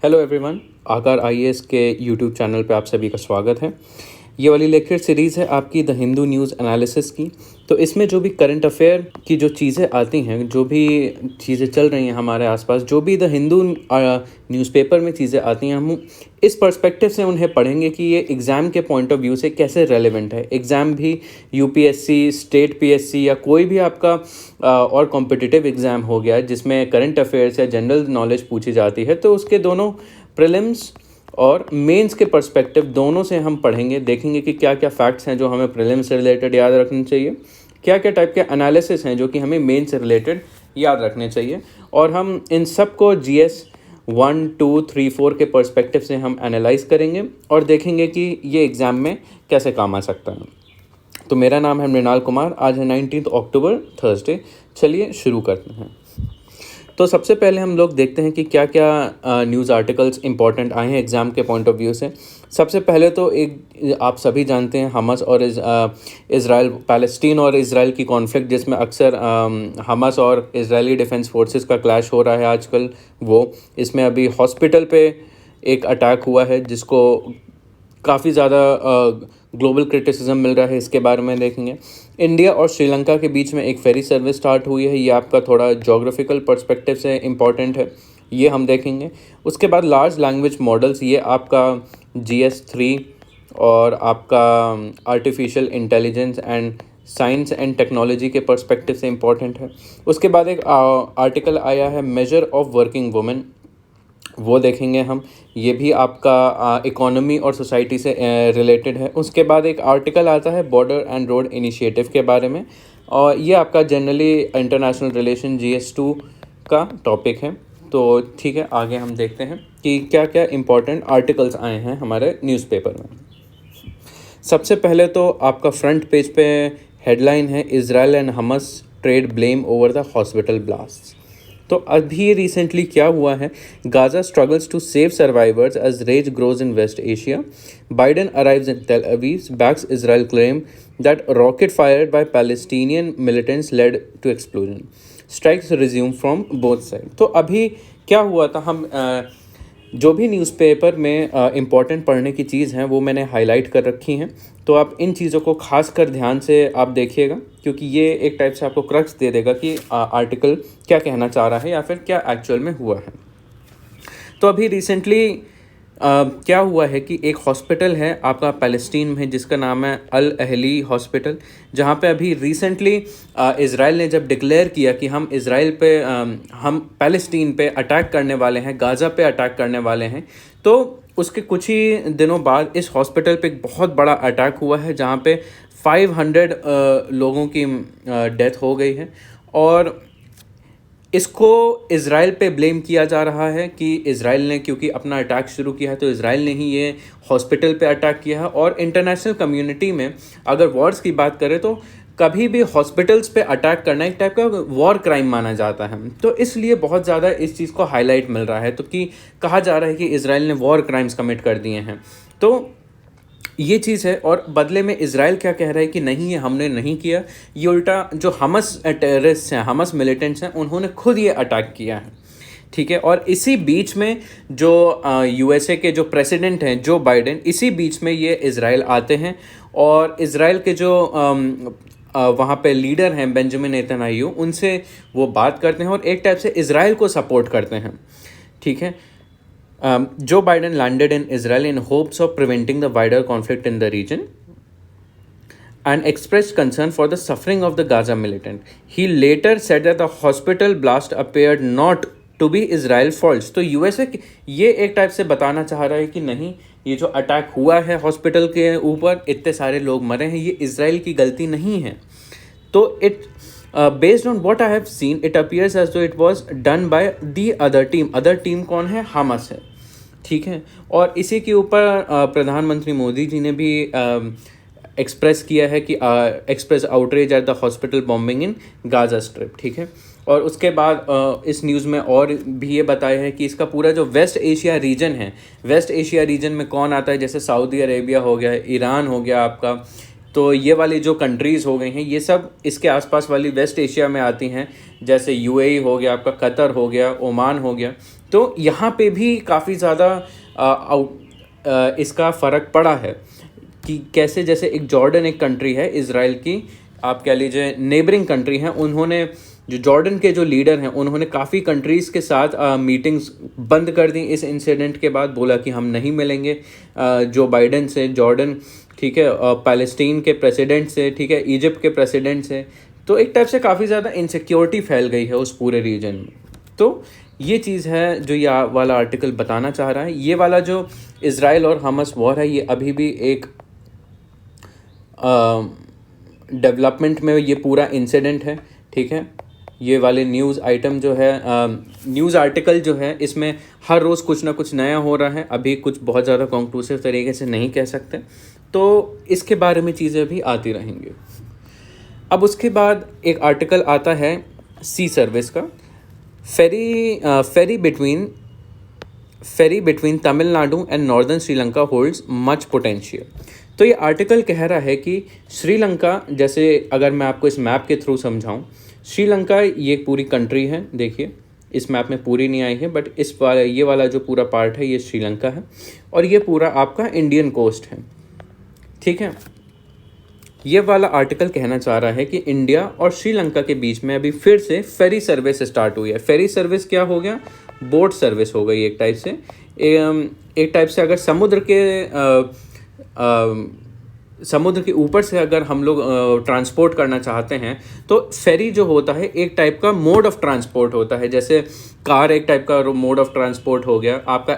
Hello everyone, आकार IAS के YouTube channel पे आप सभी का स्वागत है। ये वाली लेक्चर सीरीज़ है आपकी द हिंदू न्यूज़ एनालिसिस की। तो इसमें जो भी करंट अफेयर की जो चीज़ें आती हैं, जो भी चीज़ें चल रही हैं हमारे आसपास, जो भी द हिंदू न्यूज़पेपर में चीज़ें आती हैं, हम इस पर्सपेक्टिव से उन्हें पढ़ेंगे कि ये एग्ज़ाम के पॉइंट ऑफ व्यू से कैसे रेलेवेंट है। एग्ज़ाम भी यूपीएससी, स्टेट पीएससी या कोई भी आपका और कॉम्पिटिटिव एग्ज़ाम हो गया जिसमें करंट अफेयर्स या जनरल नॉलेज पूछी जाती है, तो उसके दोनों प्रीलिम्स और मेंस के पर्सपेक्टिव दोनों से हम पढ़ेंगे, देखेंगे कि क्या क्या फैक्ट्स हैं जो हमें प्रीलिम्स से रिलेटेड याद रखने चाहिए, क्या क्या टाइप के एनालिसिस हैं जो कि हमें मेन से रिलेटेड याद रखने चाहिए, और हम इन सब को जीएस 1, 2, 3, 4 के पर्सपेक्टिव से हम एनालाइज करेंगे और देखेंगे कि ये एग्ज़ाम में कैसे काम आ सकता है। तो मेरा नाम है मृणाल कुमार। आज है 19 अक्टूबर, थर्सडे। चलिए शुरू करते हैं। तो सबसे पहले हम लोग देखते हैं कि क्या क्या न्यूज़ आर्टिकल्स इंपॉर्टेंट आए हैं एग्ज़ाम के पॉइंट ऑफ व्यू से। सबसे पहले तो एक आप सभी जानते हैं हमास और इज़राइल, पैलेस्टीन और इज़राइल की कॉन्फ्लिक्ट, जिसमें अक्सर हमास और इज़राइली डिफेंस फोर्सेस का क्लैश हो रहा है आजकल। वो इसमें अभी हॉस्पिटल पे एक अटैक हुआ है जिसको काफ़ी ज़्यादा ग्लोबल क्रिटिसिज्म मिल रहा है, इसके बारे में देखेंगे। इंडिया और श्रीलंका के बीच में एक फेरी सर्विस स्टार्ट हुई है, ये आपका थोड़ा जोग्राफिकल पर्सपेक्टिव से इम्पॉर्टेंट है, ये हम देखेंगे। उसके बाद लार्ज लैंग्वेज मॉडल्स, ये आपका GS3 और आपका artificial intelligence and science and technology के पर्सपेक्टिव से इम्पॉर्टेंट है। उसके बाद एक आर्टिकल आया है मेजर ऑफ वर्किंग वुमेन, वो देखेंगे हम, ये भी आपका इकोनॉमी और सोसाइटी से रिलेटेड है। उसके बाद एक आर्टिकल आता है बॉर्डर एंड रोड इनिशिएटिव के बारे में, और ये आपका जनरली इंटरनेशनल रिलेशन GS2 का टॉपिक है। तो ठीक है, आगे हम देखते हैं कि क्या क्या इम्पोर्टेंट आर्टिकल्स आए हैं हमारे न्यूज़पेपर में। सबसे पहले तो आपका फ्रंट पेज पे हेडलाइन है, Israel and Hamas trade blame over the hospital blast. तो अभी रिसेंटली क्या हुआ है, Gaza struggles to save survivors as rage grows in West Asia, Biden arrives in Tel Aviv, backs Israel claim that rocket fired by Palestinian militants led to explosion, strikes resume from both side. तो अभी क्या हुआ था, हम जो भी newspaper में important पढ़ने की चीज़ हैं वो मैंने हाईलाइट कर रखी हैं, तो आप इन चीज़ों को खास कर ध्यान से आप देखिएगा, क्योंकि ये एक टाइप से आपको क्रक्स दे देगा कि आर्टिकल क्या कहना चाह रहा है या फिर क्या एक्चुअल में हुआ है। तो अभी रिसेंटली क्या हुआ है कि एक हॉस्पिटल है आपका पैलेस्टीन में जिसका नाम है अल अहली हॉस्पिटल, जहाँ पे अभी रिसेंटली इज़राइल ने जब डिक्लेयर किया कि हम इज़राइल पे हम पैलेस्टीन पे अटैक करने वाले हैं, गाज़ा पे अटैक करने वाले हैं, तो उसके कुछ ही दिनों बाद इस हॉस्पिटल पे एक बहुत बड़ा अटैक हुआ है जहाँ पे 500 लोगों की डेथ हो गई है। और इसको इज़राइल पे ब्लेम किया जा रहा है कि इज़राइल ने क्योंकि अपना अटैक शुरू किया है, तो इज़राइल ने ही ये हॉस्पिटल पे अटैक किया है। और इंटरनेशनल कम्युनिटी में अगर वॉर्स की बात करें तो कभी भी हॉस्पिटल्स पे अटैक करना एक टाइप का वॉर क्राइम माना जाता है, तो इसलिए बहुत ज़्यादा इस चीज़ को हाईलाइट मिल रहा है, तो कि कहा जा रहा है कि इज़राइल ने वॉर क्राइम्स कमिट कर दिए हैं। तो ये चीज़ है, और बदले में इज़राइल क्या कह रहा है कि नहीं, ये हमने नहीं किया, ये उल्टा जो हमस टेररिस्ट हैं, हमस मिलिटेंट्स हैं, उन्होंने खुद ये अटैक किया है। ठीक है, और इसी बीच में जो USA के जो प्रेसिडेंट हैं जो बाइडेन, इसी बीच में ये इज़राइल आते हैं और इज़राइल के जो वहाँ पे लीडर हैं बेंजामिन नेतन्याहू, उनसे वो बात करते हैं और एक टाइप से इज़राइल को सपोर्ट करते हैं। ठीक है, Joe Biden landed in Israel in hopes of preventing the wider conflict in the region and expressed concern for the suffering of the Gaza militant. He later said that the hospital blast appeared not to be Israel fault. तो USA ये एक type से बताना चाह रहा है कि नहीं, ये जो अटैक हुआ है हॉस्पिटल के ऊपर, इतने सारे लोग मरे हैं, ये इज़राइल की गलती नहीं है। तो based on what I have seen, it appears as though it was done by the other team. Other team कौन है? हमास है। ठीक है, और इसी के ऊपर प्रधानमंत्री मोदी जी ने भी एक्सप्रेस किया है कि express outreach at the hospital bombing in Gaza strip. ठीक है, और उसके बाद इस न्यूज़ में और भी ये बताया है कि इसका पूरा जो वेस्ट एशिया रीजन है, वेस्ट एशिया रीजन में कौन आता है, जैसे सऊदी अरेबिया हो गया, ईरान हो गया आपका, तो ये वाली जो कंट्रीज़ हो गई हैं, ये सब इसके आसपास वाली वेस्ट एशिया में आती हैं, जैसे UAE हो गया आपका, कतर हो गया, ओमान हो गया। तो यहाँ पे भी काफ़ी ज़्यादा इसका फ़र्क पड़ा है कि कैसे, जैसे एक जॉर्डन एक कंट्री है इज़राइल की, आप कह लीजिए नेबरिंग कंट्री है, उन्होंने जो जॉर्डन के जो लीडर हैं उन्होंने काफ़ी कंट्रीज़ के साथ मीटिंग्स बंद कर दी इस इंसिडेंट के बाद, बोला कि हम नहीं मिलेंगे जो बाइडन से, जॉर्डन, ठीक है, पैलेस्टीन के प्रेसिडेंट से, ठीक है, इजिप्ट के प्रेसिडेंट से। तो एक टाइप से काफ़ी ज़्यादा इनसिक्योरिटी फैल गई है उस पूरे रीजन में। तो ये चीज़ है जो ये वाला आर्टिकल बताना चाह रहा है। ये वाला जो इज़राइल और हमास वॉर है ये अभी भी एक डेवलपमेंट में ये पूरा इंसिडेंट है, ठीक है। ये वाले न्यूज़ आइटम जो है, न्यूज़ आर्टिकल जो है, इसमें हर रोज़ कुछ ना कुछ नया हो रहा है। अभी कुछ बहुत ज़्यादा कंक्लूसिव तरीके से नहीं कह सकते, तो इसके बारे में चीज़ें भी आती रहेंगी। अब उसके बाद एक आर्टिकल आता है सी सर्विस का, ferry between Tamil Nadu and northern Sri Lanka holds much potential. तो ये आर्टिकल कह रहा है कि श्रीलंका, जैसे अगर मैं आपको इस मैप के थ्रू समझाऊं, श्रीलंका ये पूरी कंट्री है, देखिए इस मैप में पूरी नहीं आई है, बट ये वाला जो पूरा पार्ट है ये श्रीलंका है, और ये पूरा आपका इंडियन कोस्ट है, ठीक है। ये वाला आर्टिकल कहना चाह रहा है कि इंडिया और श्रीलंका के बीच में अभी फिर से फेरी सर्विस स्टार्ट हुई है। फेरी सर्विस क्या हो गया? बोट सर्विस हो गई एक टाइप से। एक टाइप से अगर समुद्र के ऊपर से अगर हम लोग ट्रांसपोर्ट करना चाहते हैं तो फेरी जो होता है एक टाइप का मोड ऑफ ट्रांसपोर्ट होता है। जैसे कार एक टाइप का मोड ऑफ ट्रांसपोर्ट हो गया, आपका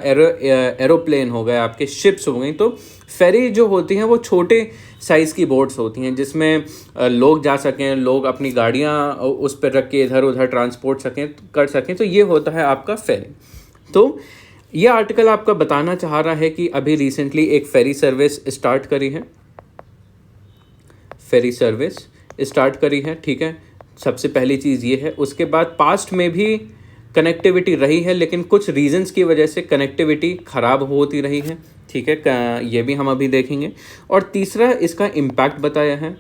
एरोप्लेन हो गया, आपके शिप्स हो गई। तो फेरी जो होती हैं वो छोटे साइज़ की बोट्स होती हैं जिसमें लोग जा सकें, लोग अपनी गाड़ियाँ उस पर रख के इधर उधर ट्रांसपोर्ट कर सकें। तो ये होता है आपका फेरी। तो ये आर्टिकल आपका बताना चाह रहा है कि अभी रिसेंटली एक फेरी सर्विस स्टार्ट करी है, फेरी सर्विस स्टार्ट करी है, ठीक है। सबसे पहली चीज़ ये है। उसके बाद पास्ट में भी कनेक्टिविटी रही है, लेकिन कुछ रीजंस की वजह से कनेक्टिविटी ख़राब होती रही है, ठीक है। ये भी हम अभी देखेंगे। और तीसरा इसका इम्पैक्ट बताया है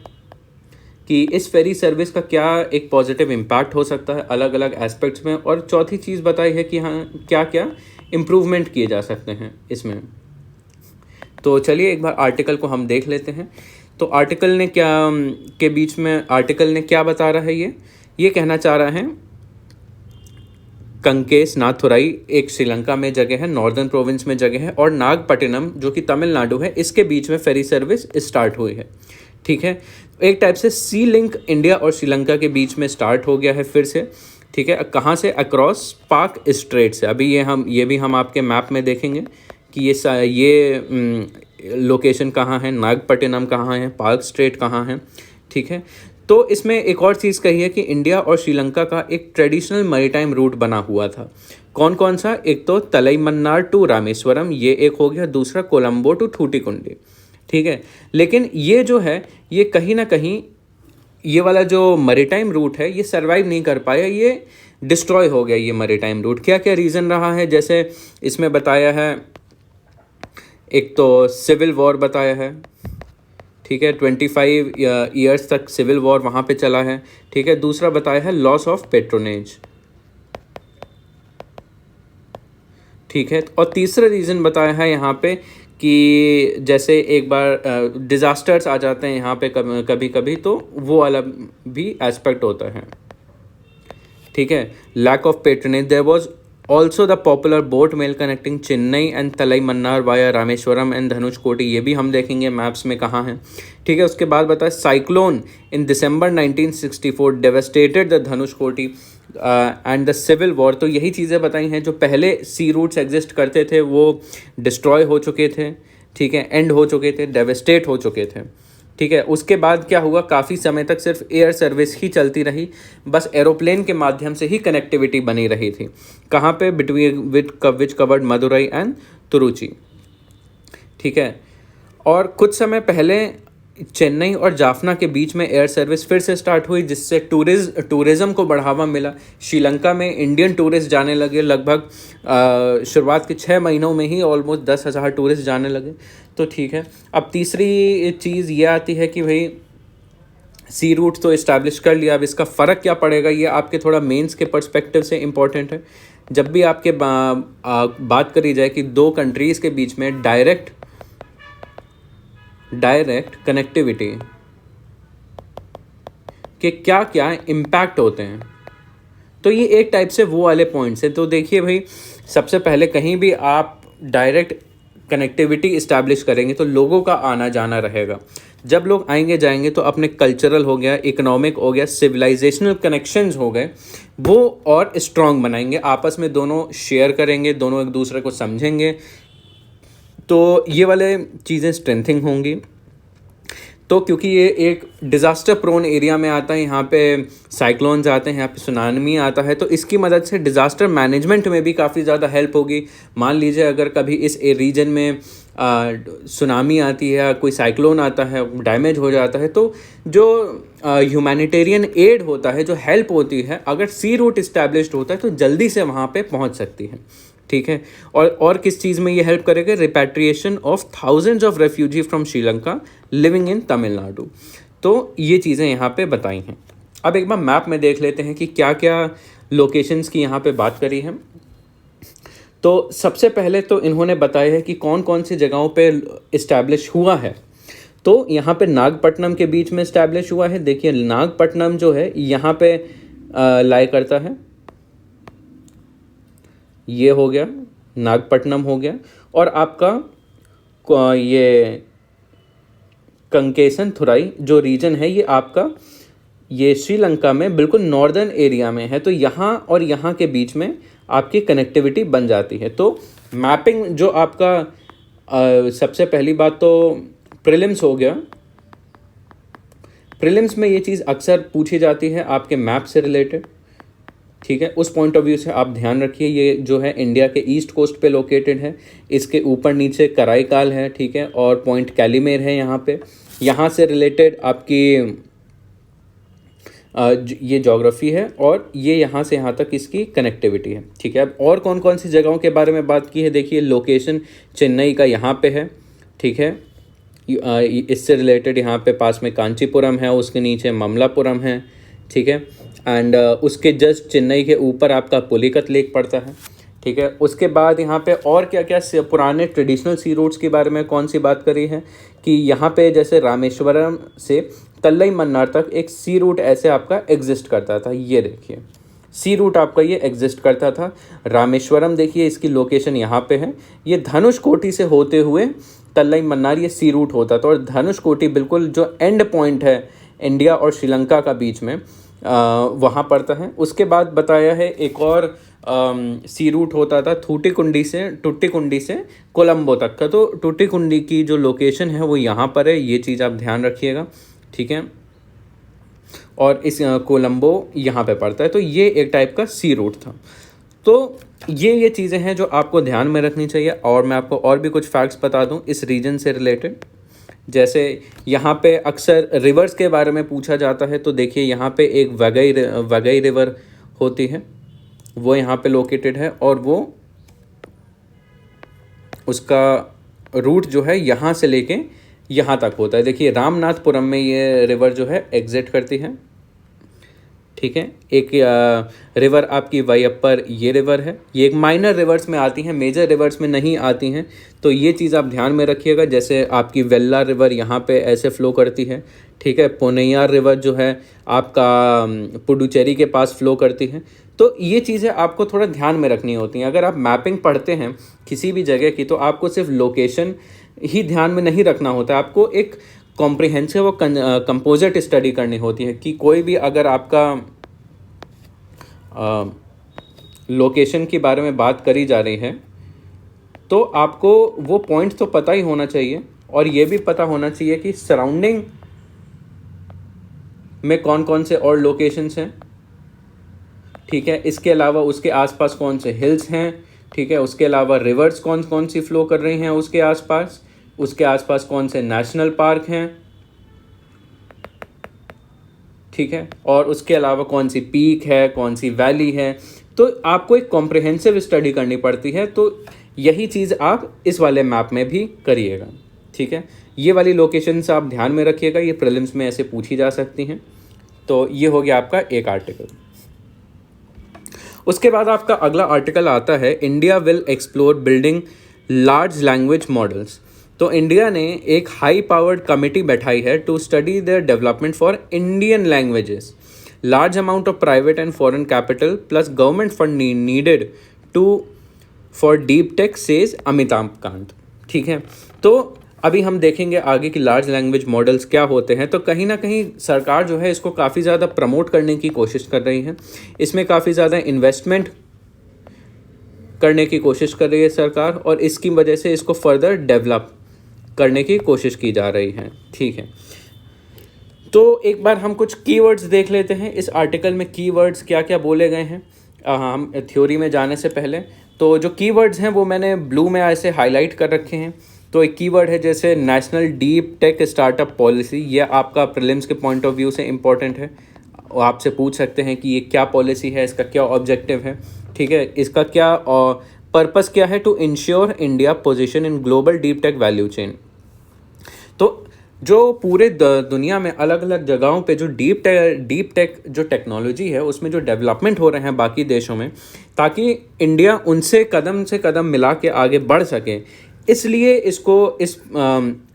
कि इस फेरी सर्विस का क्या एक पॉजिटिव इम्पैक्ट हो सकता है अलग अलग एस्पेक्ट्स में। और चौथी चीज़ बताई है कि हाँ क्या क्या इम्प्रूवमेंट किए जा सकते हैं इसमें। तो चलिए एक बार आर्टिकल को हम देख लेते हैं। तो आर्टिकल ने आर्टिकल ने क्या बता रहा है, ये कहना चाह रहा है कंकेस नाथुराई एक श्रीलंका में जगह है, नॉर्दर्न प्रोविंस में जगह है, और नागपट्टिनम जो कि तमिलनाडु है, इसके बीच में फेरी सर्विस स्टार्ट हुई है, ठीक है। एक टाइप से सी लिंक इंडिया और श्रीलंका के बीच में स्टार्ट हो गया है फिर से, ठीक है। कहाँ से? अक्रॉस पाक स्ट्रेट से। अभी ये भी हम आपके मैप में देखेंगे कि ये लोकेशन कहाँ है, नागपट्टिनम कहाँ है, पाक स्ट्रेट कहाँ है, ठीक है। तो इसमें एक और चीज़ कही है कि इंडिया और श्रीलंका का एक ट्रेडिशनल मैरीटाइम रूट बना हुआ था। कौन कौन सा? एक तो तलईमन्नार टू रामेश्वरम, ये एक हो गया। दूसरा कोलंबो टू थूटिकुंडी, ठीक है। लेकिन ये जो है ये कहीं ना कहीं ये वाला जो मैरीटाइम रूट है ये सर्वाइव नहीं कर पाया, ये डिस्ट्रॉय हो गया ये मैरीटाइम रूट। क्या क्या रीज़न रहा है? जैसे इसमें बताया है, एक तो सिविल वॉर बताया है, ठीक है। 25 ईयर्स तक सिविल वॉर वहाँ पे चला है, ठीक है। दूसरा बताया है लॉस ऑफ पेट्रोनेज, ठीक है। और तीसरा रीज़न बताया है यहाँ पे कि जैसे एक बार डिज़ास्टर्स आ जाते हैं यहाँ पे कभी कभी, तो वो वाला भी एस्पेक्ट होता है, ठीक है। Lack of patronage. There was also the popular boat mail connecting Chennai and Talaimannar via Rameswaram and Dhanushkodi, ये भी हम देखेंगे मैप्स में कहाँ है, ठीक है। उसके बाद बताया cyclone in December 1964 devastated the Dhanushkodi and the civil war. तो यही चीज़ें बताई हैं, जो पहले सी रूट्स एग्जिस्ट करते थे वो डिस्ट्रॉय हो चुके थे, ठीक है, एंड हो चुके थे, डेवस्टेट हो चुके थे, ठीक है। उसके बाद क्या हुआ, काफ़ी समय तक सिर्फ एयर सर्विस ही चलती रही, बस एरोप्लेन के माध्यम से ही कनेक्टिविटी बनी रही थी। कहाँ पे? Between which covered Madurai and Tiruchi, ठीक है। और कुछ समय पहले चेन्नई और जाफना के बीच में एयर सर्विस फिर से स्टार्ट हुई, जिससे टूरिज़्म को बढ़ावा मिला। श्रीलंका में इंडियन टूरिस्ट जाने लगे, लगभग शुरुआत के 6 महीनों में ही ऑलमोस्ट 10,000 टूरिस्ट जाने लगे, तो ठीक है। अब तीसरी चीज़ ये आती है कि भाई सी रूट तो इस्टेब्लिश कर लिया, अब इसका फ़र्क क्या पड़ेगा, ये आपके थोड़ा मेंस के पर्सपेक्टिव से इम्पॉर्टेंट है। जब भी आपके बात करी जाए कि दो कंट्रीज़ के बीच में डायरेक्ट कनेक्टिविटी के क्या क्या इम्पैक्ट होते हैं, तो ये एक टाइप से वो वाले पॉइंट्स हैं। तो देखिए भाई, सबसे पहले कहीं भी आप डायरेक्ट कनेक्टिविटी इस्टेब्लिश करेंगे तो लोगों का आना जाना रहेगा। जब लोग आएंगे जाएंगे तो अपने कल्चरल हो गया, इकोनॉमिक हो गया, सिविलाइजेशनल कनेक्शंस हो गए, वो और स्ट्रॉन्ग बनाएंगे। आपस में दोनों शेयर करेंगे, दोनों एक दूसरे को समझेंगे, तो ये वाले चीज़ें स्ट्रेंथिंग होंगी। तो क्योंकि ये एक डिज़ास्टर प्रोन एरिया में आता है, यहाँ पे साइक्लोन्स आते हैं, यहाँ पे सुनामी आता है, तो इसकी मदद से डिज़ास्टर मैनेजमेंट में भी काफ़ी ज़्यादा हेल्प होगी। मान लीजिए अगर कभी इस रीजन में सुनामी आती है या कोई साइक्लोन आता है, डैमेज हो जाता है, तो जो ह्यूमैनिटेरियन एड होता है, जो हेल्प होती है, अगर सी रूट इस्टेब्लिश्ड होता है तो जल्दी से वहाँ पे पहुँच सकती है। ठीक है। और किस चीज़ में ये हेल्प करेगा? Repatriation of thousands of refugee from Sri Lanka living in Tamil Nadu. तो ये चीज़ें यहाँ पे बताई हैं। अब एक बार मैप में देख लेते हैं कि क्या क्या लोकेशंस की यहाँ पे बात करी है। तो सबसे पहले तो इन्होंने बताया है कि कौन कौन सी जगहों पे इस्टेब्लिश हुआ है। तो यहाँ पे नागपट्टनम के बीच में इस्टेब्लिश हुआ है। देखिए नागपट्टनम जो है यहाँ पे लाई करता है, ये हो गया, नागपट्टनम हो गया। और आपका ये कंकेसन थुराई जो रीजन है, ये आपका ये श्रीलंका में बिल्कुल नॉर्दर्न एरिया में है। तो यहाँ और यहाँ के बीच में आपकी कनेक्टिविटी बन जाती है। तो मैपिंग जो आपका सबसे पहली बात तो प्रीलिम्स हो गया। प्रीलिम्स में ये चीज़ अक्सर पूछी जाती है आपके मैप से रिलेटेड। ठीक है, उस पॉइंट ऑफ व्यू से आप ध्यान रखिए। ये जो है इंडिया के ईस्ट कोस्ट पे लोकेटेड है, इसके ऊपर नीचे कराईकाल है। ठीक है, और पॉइंट कैलीमेर है यहाँ पे। यहाँ से रिलेटेड आपकी ये ज्योग्राफी है और ये यहाँ से यहाँ तक इसकी कनेक्टिविटी है। ठीक है, अब और कौन कौन सी जगहों के बारे में बात की है, देखिए लोकेशन चेन्नई का यहाँ पे है। ठीक है, इससे रिलेटेड यहाँ पे पास में कांचीपुरम है, उसके नीचे ममलापुरम है। ठीक है, एंड उसके जस्ट चेन्नई के ऊपर आपका पुलिकत लेक पड़ता है। ठीक है, उसके बाद यहाँ पे और क्या क्या पुराने ट्रेडिशनल सी रूट्स के बारे में कौन सी बात करी है कि यहाँ पे जैसे रामेश्वरम से कल्लई मन्नार तक एक सी रूट ऐसे आपका एग्जिस्ट करता था। ये देखिए सी रूट आपका ये एग्जिस्ट करता था। रामेश्वरम देखिए इसकी लोकेशन यहाँ पे है। ये धनुषकोटी से होते हुए कल्लई मन्नार ये सी रूट होता था, और धनुषकोटी बिल्कुल जो एंड पॉइंट है इंडिया और श्रीलंका का बीच में वहाँ पड़ता है। उसके बाद बताया है एक और सी रूट होता था टुट्टीकुंडी से कोलंबो तक का। तो टुट्टीकुंडी की जो लोकेशन है वो यहाँ पर है, ये चीज़ आप ध्यान रखिएगा। ठीक है, और इस कोलंबो यहाँ पे पड़ता है। तो ये एक टाइप का सी रूट था। तो ये चीज़ें हैं जो आपको ध्यान में रखनी चाहिए। और मैं आपको और भी कुछ फैक्ट्स बता दूँ इस रीजन से रिलेटेड। जैसे यहाँ पे अक्सर रिवर्स के बारे में पूछा जाता है, तो देखिए यहाँ पे एक वगई रिवर होती है, वो यहाँ पे लोकेटेड है, और वो उसका रूट जो है यहाँ से लेके यहाँ तक होता है। देखिए रामनाथपुरम में ये रिवर जो है एग्जिट करती है। ठीक है, एक रिवर आपकी वयप्पर ये रिवर है, ये एक माइनर रिवर्स में आती हैं, मेजर रिवर्स में नहीं आती हैं। तो ये चीज़ आप ध्यान में रखिएगा। जैसे आपकी वेल्ला रिवर यहाँ पे ऐसे फ्लो करती है। ठीक है, पोन्नैयार रिवर जो है आपका पुडुचेरी के पास फ्लो करती है। तो ये चीज़ें आपको थोड़ा ध्यान में रखनी होती हैं। अगर आप मैपिंग पढ़ते हैं किसी भी जगह की, तो आपको सिर्फ लोकेशन ही ध्यान में नहीं रखना होता, आपको एक कॉम्प्रिहेंसिव और कंपोजिट स्टडी करनी होती है कि कोई भी अगर आपका लोकेशन के बारे में बात करी जा रही है तो आपको वो पॉइंट तो पता ही होना चाहिए, और ये भी पता होना चाहिए कि सराउंडिंग में कौन कौन से और लोकेशंस हैं। ठीक है, इसके अलावा उसके आसपास कौन से हिल्स हैं। ठीक है, उसके अलावा रिवर्स कौन कौन सी फ्लो कर रही हैं उसके आसपास कौन से नेशनल पार्क हैं। ठीक है, और उसके अलावा कौन सी पीक है, कौन सी वैली है। तो आपको एक कॉम्प्रिहेंसिव स्टडी करनी पड़ती है। तो यही चीज़ आप इस वाले मैप में भी करिएगा। ठीक है, ये वाली लोकेशंस आप ध्यान में रखिएगा, ये प्रीलिम्स में ऐसे पूछी जा सकती हैं। तो ये हो गया आपका एक आर्टिकल। उसके बाद आपका अगला आर्टिकल आता है, India will explore building large language models. तो इंडिया ने एक हाई पावर्ड कमिटी बैठाई है to study the development for Indian languages. Large amount of private and foreign capital plus government fund needed to for deep tech, says Amitabh Kant. ठीक है, तो अभी हम देखेंगे आगे कि लार्ज लैंग्वेज मॉडल्स क्या होते हैं। तो कहीं ना कहीं सरकार जो है इसको काफ़ी ज़्यादा प्रमोट करने की कोशिश कर रही है, इसमें काफ़ी ज़्यादा इन्वेस्टमेंट करने की कोशिश कर रही है सरकार, और इसकी वजह से इसको फर्दर डेवलप करने की कोशिश की जा रही है। ठीक है, तो एक बार हम कुछ कीवर्ड्स देख लेते हैं इस आर्टिकल में, कीवर्ड्स क्या क्या बोले गए हैं। हम थ्योरी में जाने से पहले तो जो कीवर्ड्स हैं वो मैंने ब्लू में ऐसे हाईलाइट कर रखे हैं। तो एक कीवर्ड है जैसे national deep tech startup policy, ये आपका प्रीलिम्स के पॉइंट ऑफ व्यू से इम्पॉर्टेंट है। आपसे पूछ सकते हैं कि ये क्या पॉलिसी है, इसका क्या ऑब्जेक्टिव है। ठीक है, इसका क्या पर्पस क्या है, to ensure India position in global deep tech value chain. तो जो पूरे दुनिया में अलग अलग जगहों पे जो डीप टेक जो टेक्नोलॉजी है उसमें जो डेवलपमेंट हो रहे हैं बाकी देशों में, ताकि इंडिया उनसे कदम से कदम मिला के आगे बढ़ सके, इसलिए इसको इस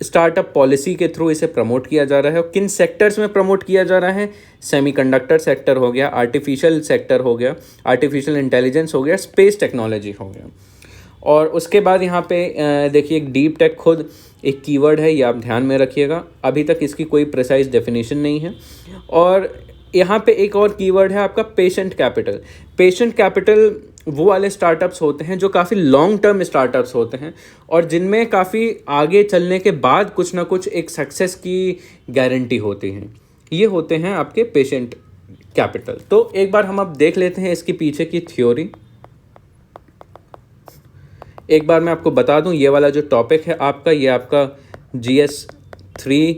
स्टार्टअप पॉलिसी के थ्रू इसे प्रमोट किया जा रहा है। और किन सेक्टर्स में प्रमोट किया जा रहा है, सेमीकंडक्टर सेक्टर हो गया, आर्टिफिशियल सेक्टर हो गया, आर्टिफिशियल इंटेलिजेंस हो गया, स्पेस टेक्नोलॉजी हो गया। और उसके बाद यहाँ पे देखिए एक डीप टेक खुद एक कीवर्ड है, ये आप ध्यान में रखिएगा। अभी तक इसकी कोई प्रिसाइज डेफिनेशन नहीं है। और यहाँ पे एक और कीवर्ड है आपका पेशेंट कैपिटल। पेशेंट कैपिटल वो वाले स्टार्टअप्स होते हैं जो काफ़ी लॉन्ग टर्म स्टार्टअप्स होते हैं और जिनमें काफ़ी आगे चलने के बाद कुछ ना कुछ एक सक्सेस की गारंटी होती है। ये होते हैं आपके पेशेंट कैपिटल। तो एक बार हम अब देख लेते हैं इसके पीछे की थ्योरी। एक बार मैं आपको बता दूं, ये वाला जो टॉपिक है आपका, ये आपका GS 3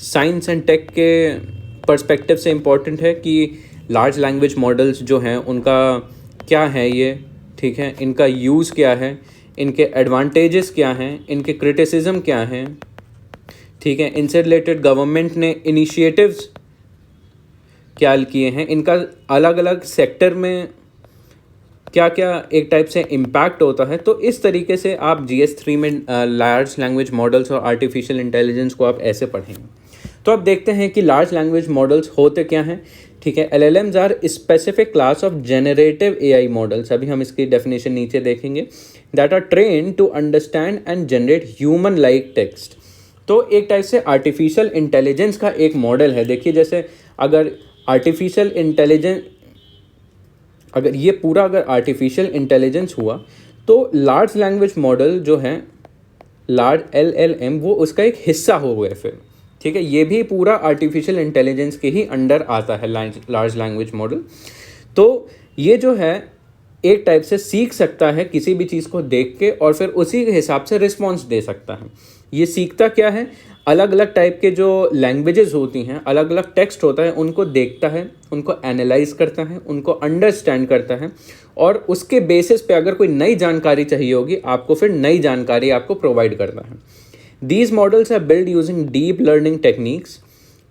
साइंस एंड टेक के पर्सपेक्टिव से इम्पॉर्टेंट है कि लार्ज लैंग्वेज मॉडल्स जो हैं उनका क्या है ये, ठीक है, इनका यूज़ क्या है, इनके एडवांटेजेस क्या हैं, इनके क्रिटिसिज्म क्या हैं, ठीक है, इनसे रिलेटेड गवर्नमेंट ने इनिशिएटिव्स क्या किए हैं, इनका अलग अलग सेक्टर में क्या क्या एक टाइप से इम्पैक्ट होता है। तो इस तरीके से आप GS 3 में लार्ज लैंग्वेज मॉडल्स और आर्टिफिशियल इंटेलिजेंस को आप ऐसे पढ़ेंगे। तो अब देखते हैं कि लार्ज लैंग्वेज मॉडल्स होते क्या हैं। ठीक है, LLMs are specific class of generative AI models, अभी हम इसकी डेफिनेशन नीचे देखेंगे, that are train to understand and generate human like text. तो एक टाइप से आर्टिफिशियल इंटेलिजेंस का एक मॉडल है। देखिए, जैसे अगर आर्टिफिशियल इंटेलिजेंस, अगर ये पूरा अगर आर्टिफिशियल इंटेलिजेंस हुआ तो लार्ज लैंग्वेज मॉडल जो है लार्ज LLM वो उसका एक हिस्सा हो गए फिर। ठीक है, ये भी पूरा आर्टिफिशियल इंटेलिजेंस के ही अंडर आता है लार्ज लैंग्वेज मॉडल। तो ये जो है एक टाइप से सीख सकता है किसी भी चीज़ को देख के और फिर उसी के हिसाब से रिस्पॉन्स दे सकता है। ये सीखता क्या है, अलग अलग टाइप के जो लैंग्वेजेस होती हैं, अलग अलग टेक्स्ट होता है, उनको देखता है, उनको एनालाइज करता है, उनको अंडरस्टैंड करता है और उसके बेसिस पे अगर कोई नई जानकारी चाहिए होगी आपको, फिर नई जानकारी आपको प्रोवाइड करता है। These models are build using deep learning techniques,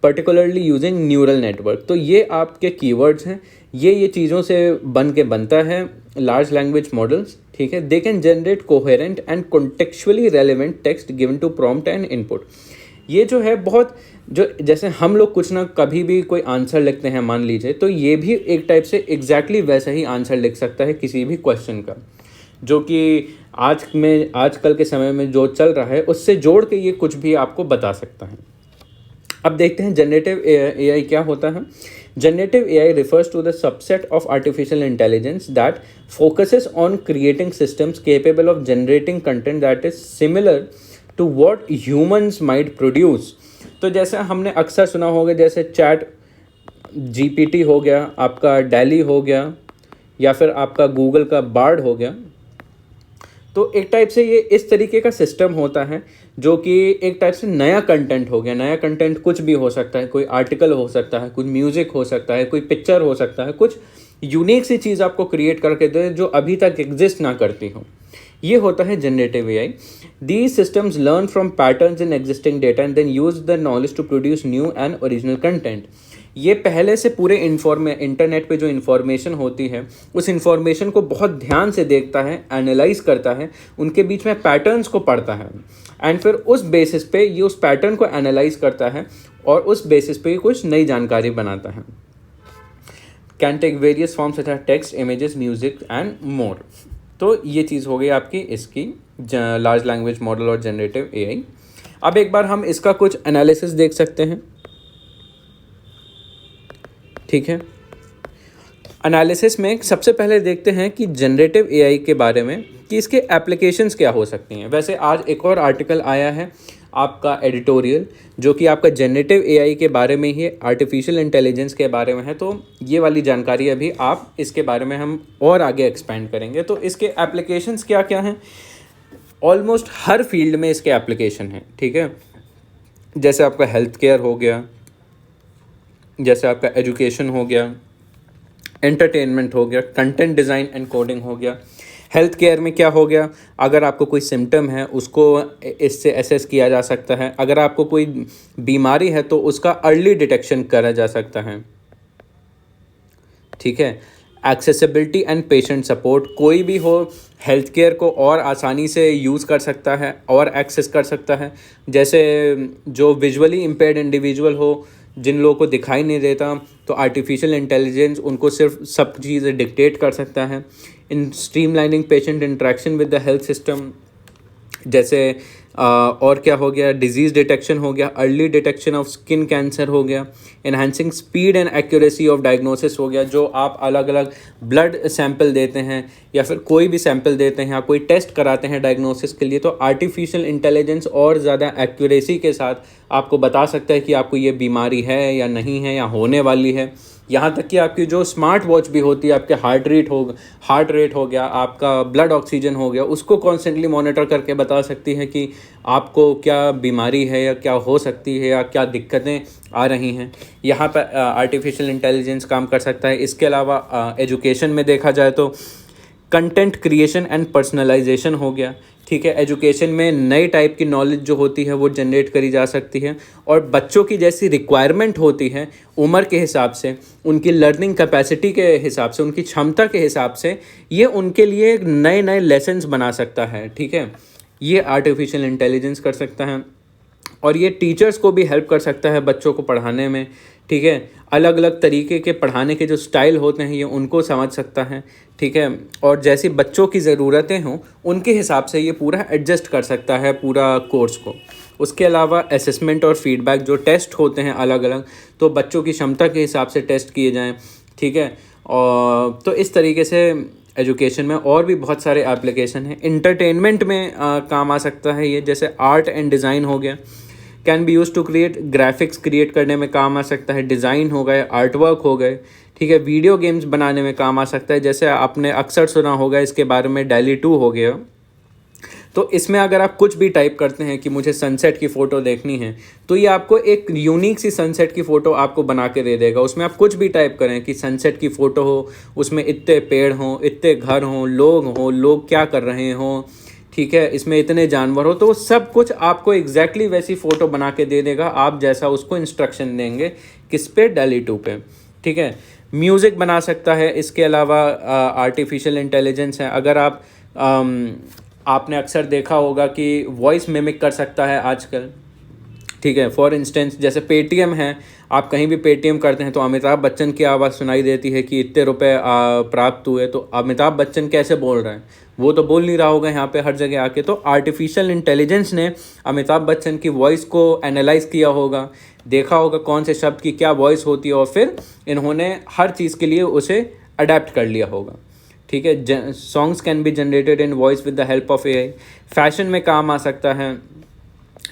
particularly using neural network. तो ये आपके कीवर्ड्स हैं, ये चीज़ों से बन के बनता है लार्ज लैंग्वेज मॉडल्स। ठीक है, they can generate coherent and contextually relevant text given to prompt and input. ये जो है बहुत, जो जैसे हम लोग कुछ ना कभी भी कोई आंसर लिखते हैं मान लीजिए, तो ये भी एक टाइप से एग्जैक्टली वैसा ही आंसर लिख सकता है किसी भी क्वेश्चन का, जो कि आजकल के समय में जो चल रहा है उससे जोड़ के ये कुछ भी आपको बता सकता है। अब देखते हैं जनरेटिव AI क्या होता है। Generative AI refers to the subset of artificial intelligence that focuses on creating systems capable of generating content that is similar to what humans might produce। तो जैसे हमने अक्सर सुना होगा, जैसे चैट GPT हो गया, आपका डैली हो गया, या फिर आपका गूगल का बार्ड हो गया। तो एक टाइप से ये इस तरीके का सिस्टम होता है जो कि एक टाइप से नया कंटेंट हो गया। नया कंटेंट कुछ भी हो सकता है, कोई आर्टिकल हो सकता है, कुछ म्यूज़िक हो सकता है, कोई पिक्चर हो सकता है, कुछ यूनिक सी चीज़ आपको क्रिएट करके दे जो अभी तक एग्जिस्ट ना करती हो। ये होता है generative AI। These systems learn from patterns in existing data and then use the knowledge to produce new and original content. ये पहले से पूरे इंटरनेट पे जो इन्फॉर्मेशन होती है उस इन्फॉर्मेशन को बहुत ध्यान से देखता है, एनालाइज करता है, उनके बीच में पैटर्न्स को पढ़ता है एंड फिर उस बेसिस पे ये उस पैटर्न को एनालाइज करता है और उस बेसिस पे कुछ नई जानकारी बनाता है। Can take various forms such as text, images, music and more. तो ये चीज़ हो गई आपकी इसकी लार्ज लैंग्वेज मॉडल और जनरेटिव एआई। अब एक बार हम इसका कुछ एनालिसिस देख सकते हैं, ठीक है। एनालिसिस में सबसे पहले देखते हैं कि जनरेटिव एआई के बारे में कि इसके एप्लीकेशंस क्या हो सकती हैं। वैसे आज एक और आर्टिकल आया है आपका एडिटोरियल जो कि आपका जनरेटिव एआई के बारे में ही, आर्टिफिशियल इंटेलिजेंस के बारे में है। तो ये वाली जानकारी अभी आप इसके बारे में हम और आगे एक्सपेंड करेंगे। तो इसके एप्लीकेशंस क्या क्या हैं, ऑलमोस्ट हर फील्ड में इसके एप्लीकेशन हैं, ठीक है। जैसे आपका हेल्थ केयर हो गया, जैसे आपका एजुकेशन हो गया, एंटरटेनमेंट हो गया, कंटेंट डिज़ाइन एंड कोडिंग हो गया। हेल्थ केयर में क्या हो गया, अगर आपको कोई सिम्टम है उसको इससे एसेस किया जा सकता है। अगर आपको कोई बीमारी है तो उसका अर्ली डिटेक्शन करा जा सकता है, ठीक है। एक्सेसिबिलिटी एंड पेशेंट सपोर्ट, कोई भी हो हेल्थ केयर को और आसानी से यूज़ कर सकता है और एक्सेस कर सकता है। जैसे जो विजुअली इम्पेयर्ड इंडिविजुअल हो, जिन लोगों को दिखाई नहीं देता, तो आर्टिफिशियल इंटेलिजेंस उनको सिर्फ सब चीज़ें डिक्टेट कर सकता है। In streamlining patient interaction with the health system, जैसे और क्या हो गया, डिजीज़ डिटेक्शन हो गया, early detection of skin cancer हो गया, enhancing speed and accuracy of diagnosis हो गया। जो आप अलग अलग ब्लड सैंपल देते हैं या फिर कोई भी सैंपल देते हैं या कोई टेस्ट कराते हैं डायग्नोसिस के लिए, तो आर्टिफिशियल इंटेलिजेंस और ज़्यादा एक्यूरेसी के साथ आपको बता सकता है कि आपको ये बीमारी है या नहीं है या होने वाली है। यहाँ तक कि आपकी जो स्मार्ट वॉच भी होती है, आपके हार्ट रेट हो गया, आपका ब्लड ऑक्सीजन हो गया, उसको कॉन्स्टेंटली मॉनिटर करके बता सकती है कि आपको क्या बीमारी है या क्या हो सकती है या क्या दिक्कतें आ रही हैं। यहाँ पर आर्टिफिशियल इंटेलिजेंस काम कर सकता है। इसके अलावा एजुकेशन में देखा जाए तो कंटेंट क्रिएशन एंड पर्सनलाइजेशन हो गया, ठीक है। एजुकेशन में नई टाइप की नॉलेज जो होती है वो जनरेट करी जा सकती है और बच्चों की जैसी रिक्वायरमेंट होती है उम्र के हिसाब से, उनकी लर्निंग कैपेसिटी के हिसाब से, उनकी क्षमता के हिसाब से ये उनके लिए नए नए लेसन्स बना सकता है, ठीक है। ये आर्टिफिशियल इंटेलिजेंस कर सकता है और ये टीचर्स को भी हेल्प कर सकता है बच्चों को पढ़ाने में, ठीक है। अलग अलग तरीके के पढ़ाने के जो स्टाइल होते हैं ये उनको समझ सकता है, ठीक है। और जैसी बच्चों की ज़रूरतें हों उनके हिसाब से ये पूरा एडजस्ट कर सकता है पूरा कोर्स को। उसके अलावा असेसमेंट और फीडबैक, जो टेस्ट होते हैं अलग अलग, तो बच्चों की क्षमता के हिसाब से टेस्ट किए जाएँ, ठीक है। और तो इस तरीके से एजुकेशन में और भी बहुत सारे एप्लीकेशन हैं। इंटरटेनमेंट में काम आ सकता है ये, जैसे आर्ट एंड डिज़ाइन हो गया, can be use to create, graphics create करने में काम आ सकता है, डिज़ाइन हो गए, आर्ट वर्क हो गए, ठीक है। वीडियो गेम्स बनाने में काम आ सकता है, जैसे आपने अक्सर सुना होगा इसके बारे में DALL-E 2 हो गया। तो इसमें अगर आप कुछ भी टाइप करते हैं कि मुझे सनसेट की फ़ोटो देखनी है, तो ये आपको एक यूनिक सी सनसेट की फ़ोटो आपको बना के दे देगा। उसमें आप कुछ भी टाइप करें कि सनसेट की फ़ोटो हो, उसमें इतने पेड़ हों, इतने घर हों, लोग क्या कर रहे हों, ठीक है, इसमें इतने जानवर हो, तो वो सब कुछ आपको एग्जैक्टली वैसी फ़ोटो बना के दे देगा, आप जैसा उसको इंस्ट्रक्शन देंगे। किस पे? DALL-E 2 पे, ठीक है। म्यूज़िक बना सकता है। इसके अलावा आर्टिफिशियल इंटेलिजेंस है, अगर आप आपने अक्सर देखा होगा कि वॉइस मिमिक कर सकता है आजकल, ठीक है। फॉर इंस्टेंस जैसे पेटीएम है, आप कहीं भी पेटीएम करते हैं तो अमिताभ बच्चन की आवाज़ सुनाई देती है कि इतने रुपए प्राप्त हुए, तो अमिताभ बच्चन कैसे बोल रहे हैं, वो तो बोल नहीं रहा होगा यहाँ पे हर जगह आके। तो आर्टिफिशियल इंटेलिजेंस ने अमिताभ बच्चन की वॉइस को एनालाइज किया होगा, देखा होगा कौन से शब्द की क्या वॉइस होती है और फिर इन्होंने हर चीज़ के लिए उसे अडेप्ट कर लिया होगा, ठीक है। Songs can be generated in voice with the help of AI. Fashion में काम आ सकता है,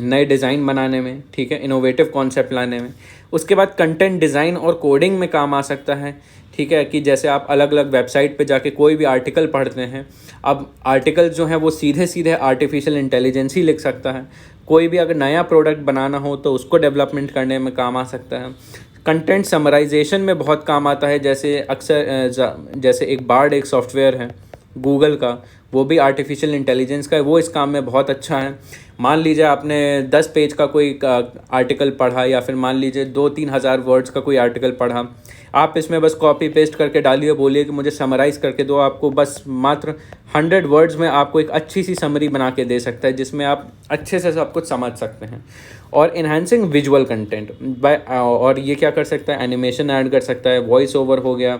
नए डिज़ाइन बनाने में, ठीक है, इनोवेटिव कॉन्सेप्ट लाने में। उसके बाद कंटेंट डिज़ाइन और कोडिंग में काम आ सकता है, ठीक है, कि जैसे आप अलग अलग वेबसाइट पे जाके कोई भी आर्टिकल पढ़ते हैं, अब आर्टिकल जो है वो सीधे सीधे आर्टिफिशियल इंटेलिजेंस ही लिख सकता है। कोई भी अगर नया प्रोडक्ट बनाना हो तो उसको डेवलपमेंट करने में काम आ सकता है। कंटेंट समराइजेशन में बहुत काम आता है, जैसे अक्सर जैसे एक बार्ड एक सॉफ्टवेयर है गूगल का, वो भी आर्टिफिशियल इंटेलिजेंस का है, वो इस काम में बहुत अच्छा है। मान लीजिए आपने 10 पेज का कोई आर्टिकल पढ़ा या फिर मान लीजिए 2-3 हज़ार वर्ड्स का कोई आर्टिकल पढ़ा, आप इसमें बस कॉपी पेस्ट करके डालिए, बोलिए कि मुझे समराइज़ करके दो, आपको बस मात्र 100 वर्ड्स में आपको एक अच्छी सी समरी बना के दे सकता है जिसमें आप अच्छे से सब कुछ समझ सकते हैं। और इन्हांसिंग विजुअल कंटेंट बाय, और ये क्या कर सकता है, एनिमेशन ऐड कर सकता है, वॉइस ओवर हो गया,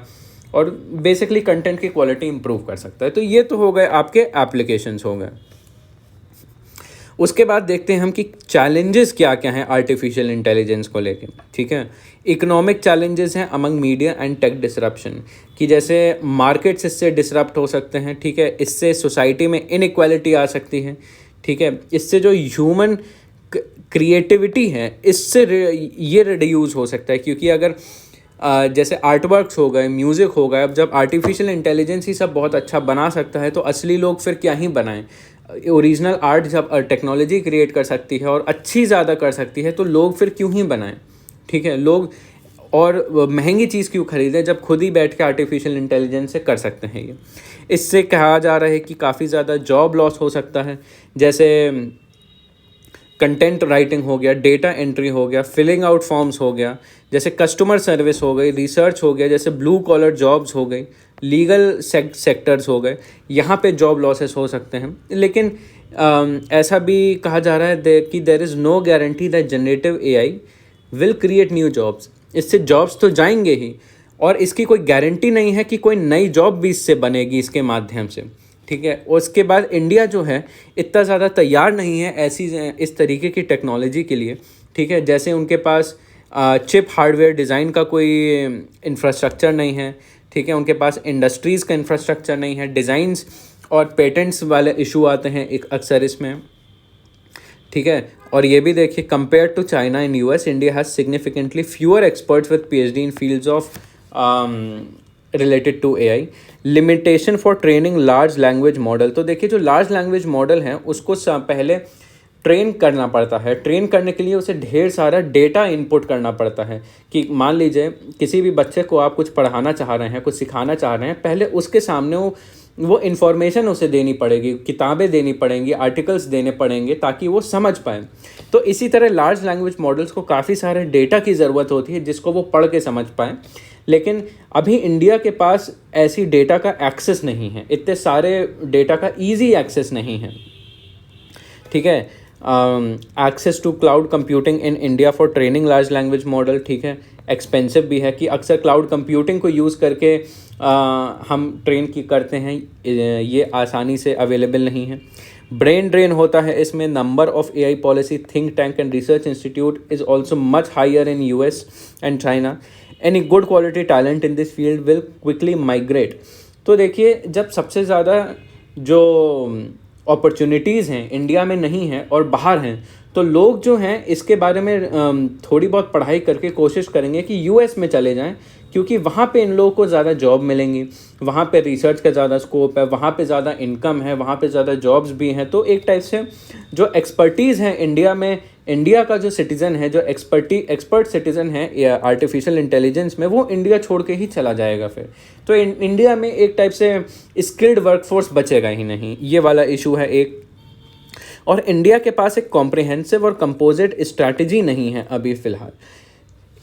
और बेसिकली कंटेंट की क्वालिटी इंप्रूव कर सकता है। तो ये तो हो गए आपके एप्लीकेशंस हो गए। उसके बाद देखते हैं हम कि चैलेंजेस क्या क्या हैं आर्टिफिशियल इंटेलिजेंस को लेके। ठीक है, इकोनॉमिक चैलेंजेस हैं among media and tech disruption, कि जैसे मार्केट्स इससे डिसरप्ट हो सकते हैं। ठीक है, इससे सोसाइटी में इनइक्वालिटी आ सकती है। ठीक है, इससे जो ह्यूमन क्रिएटिविटी है इससे ये रिड्यूस हो सकता है, क्योंकि अगर जैसे आर्ट वर्क्स हो गए, म्यूज़िक हो गए, अब जब आर्टिफिशियल इंटेलिजेंस ही सब बहुत अच्छा बना सकता है तो असली लोग फिर क्या ही बनाएं। ओरिजिनल आर्ट जब टेक्नोलॉजी क्रिएट कर सकती है और अच्छी ज़्यादा कर सकती है तो लोग फिर क्यों ही बनाएं। ठीक है, लोग और महंगी चीज़ क्यों खरीदें जब खुद ही बैठ के आर्टिफिशियल इंटेलिजेंस से कर सकते हैं ये। इससे कहा जा रहा है कि काफ़ी ज़्यादा जॉब लॉस हो सकता है, जैसे कंटेंट राइटिंग हो गया, डेटा एंट्री हो गया, फिलिंग आउट फॉर्म्स हो गया, जैसे कस्टमर सर्विस हो गई, रिसर्च हो गया, जैसे ब्लू कॉलर जॉब्स हो गई, लीगल सेक्टर्स हो गए, यहाँ पे जॉब लॉसेस हो सकते हैं। लेकिन ऐसा भी कहा जा रहा है कि there is no guarantee that generative AI will create new jobs. इससे जॉब्स तो जाएंगे ही, और इसकी कोई गारंटी नहीं है कि कोई नई जॉब भी इससे बनेगी इसके माध्यम से। ठीक है, उसके बाद इंडिया जो है इतना ज़्यादा तैयार नहीं है ऐसी इस तरीके की टेक्नोलॉजी के लिए। ठीक है, जैसे उनके पास चिप हार्डवेयर डिज़ाइन का कोई इंफ्रास्ट्रक्चर नहीं है। ठीक है, उनके पास इंडस्ट्रीज़ का इंफ्रास्ट्रक्चर नहीं है, डिज़ाइंस और पेटेंट्स वाले इशू आते हैं एक अक्सर इसमें। ठीक है, और ये भी देखिए, compare to China and US, India has significantly fewer experts with PhD in fields of related to AI. Limitation for training large language model, तो देखिए जो लार्ज लैंग्वेज मॉडल है उसको पहले ट्रेन करना पड़ता है। ट्रेन करने के लिए उसे ढेर सारा डेटा इनपुट करना पड़ता है। कि मान लीजिए किसी भी बच्चे को आप कुछ पढ़ाना चाह रहे हैं, कुछ सिखाना चाह रहे हैं, पहले उसके सामने वो इन्फॉर्मेशन उसे देनी पड़ेगी, किताबें देनी पड़ेंगी, आर्टिकल्स देने पड़ेंगे ताकि वो समझ पाए। तो इसी तरह लार्ज लैंग्वेज मॉडल्स को काफ़ी सारे डेटा की ज़रूरत होती है जिसको वो पढ़ के समझ पाएँ। लेकिन अभी इंडिया के पास ऐसी डेटा का एक्सेस नहीं है, इतने सारे डेटा का ईजी एक्सेस नहीं है। ठीक है, access to cloud computing in India for training large language model, ठीक है, एक्सपेंसिव भी है कि अक्सर क्लाउड कंप्यूटिंग को यूज़ करके हम ट्रेन की करते हैं, ये आसानी से अवेलेबल नहीं है। ब्रेन ड्रेन होता है इसमें। Number of AI policy think tank and research institute is also much higher in US and China. Any good quality talent in this field will quickly migrate. तो देखिए, जब सबसे ज़्यादा जो अपॉर्चुनिटीज़ हैं इंडिया में नहीं हैं और बाहर हैं, तो लोग जो हैं इसके बारे में थोड़ी बहुत पढ़ाई करके कोशिश करेंगे कि यूएस में चले जाएं, क्योंकि वहाँ पे इन लोगों को ज़्यादा जॉब मिलेंगी, वहाँ पे रिसर्च का ज़्यादा स्कोप है, वहाँ पे ज़्यादा इनकम है, वहाँ पे ज़्यादा जॉब्स भी हैं। तो एक टाइप से जो एक्सपर्टीज़ है इंडिया में, इंडिया का जो सिटीज़न है, जो एक्सपर्ट सिटीज़न है या आर्टिफिशियल इंटेलिजेंस में, वो इंडिया छोड़ के ही चला जाएगा फिर। तो इंडिया में एक टाइप से स्किल्ड वर्कफोर्स बचेगा ही नहीं, ये वाला इशू है एक। और इंडिया के पास एक कॉम्प्रिहेंसिव और कंपोजिट स्ट्रैटेजी नहीं है अभी फ़िलहाल।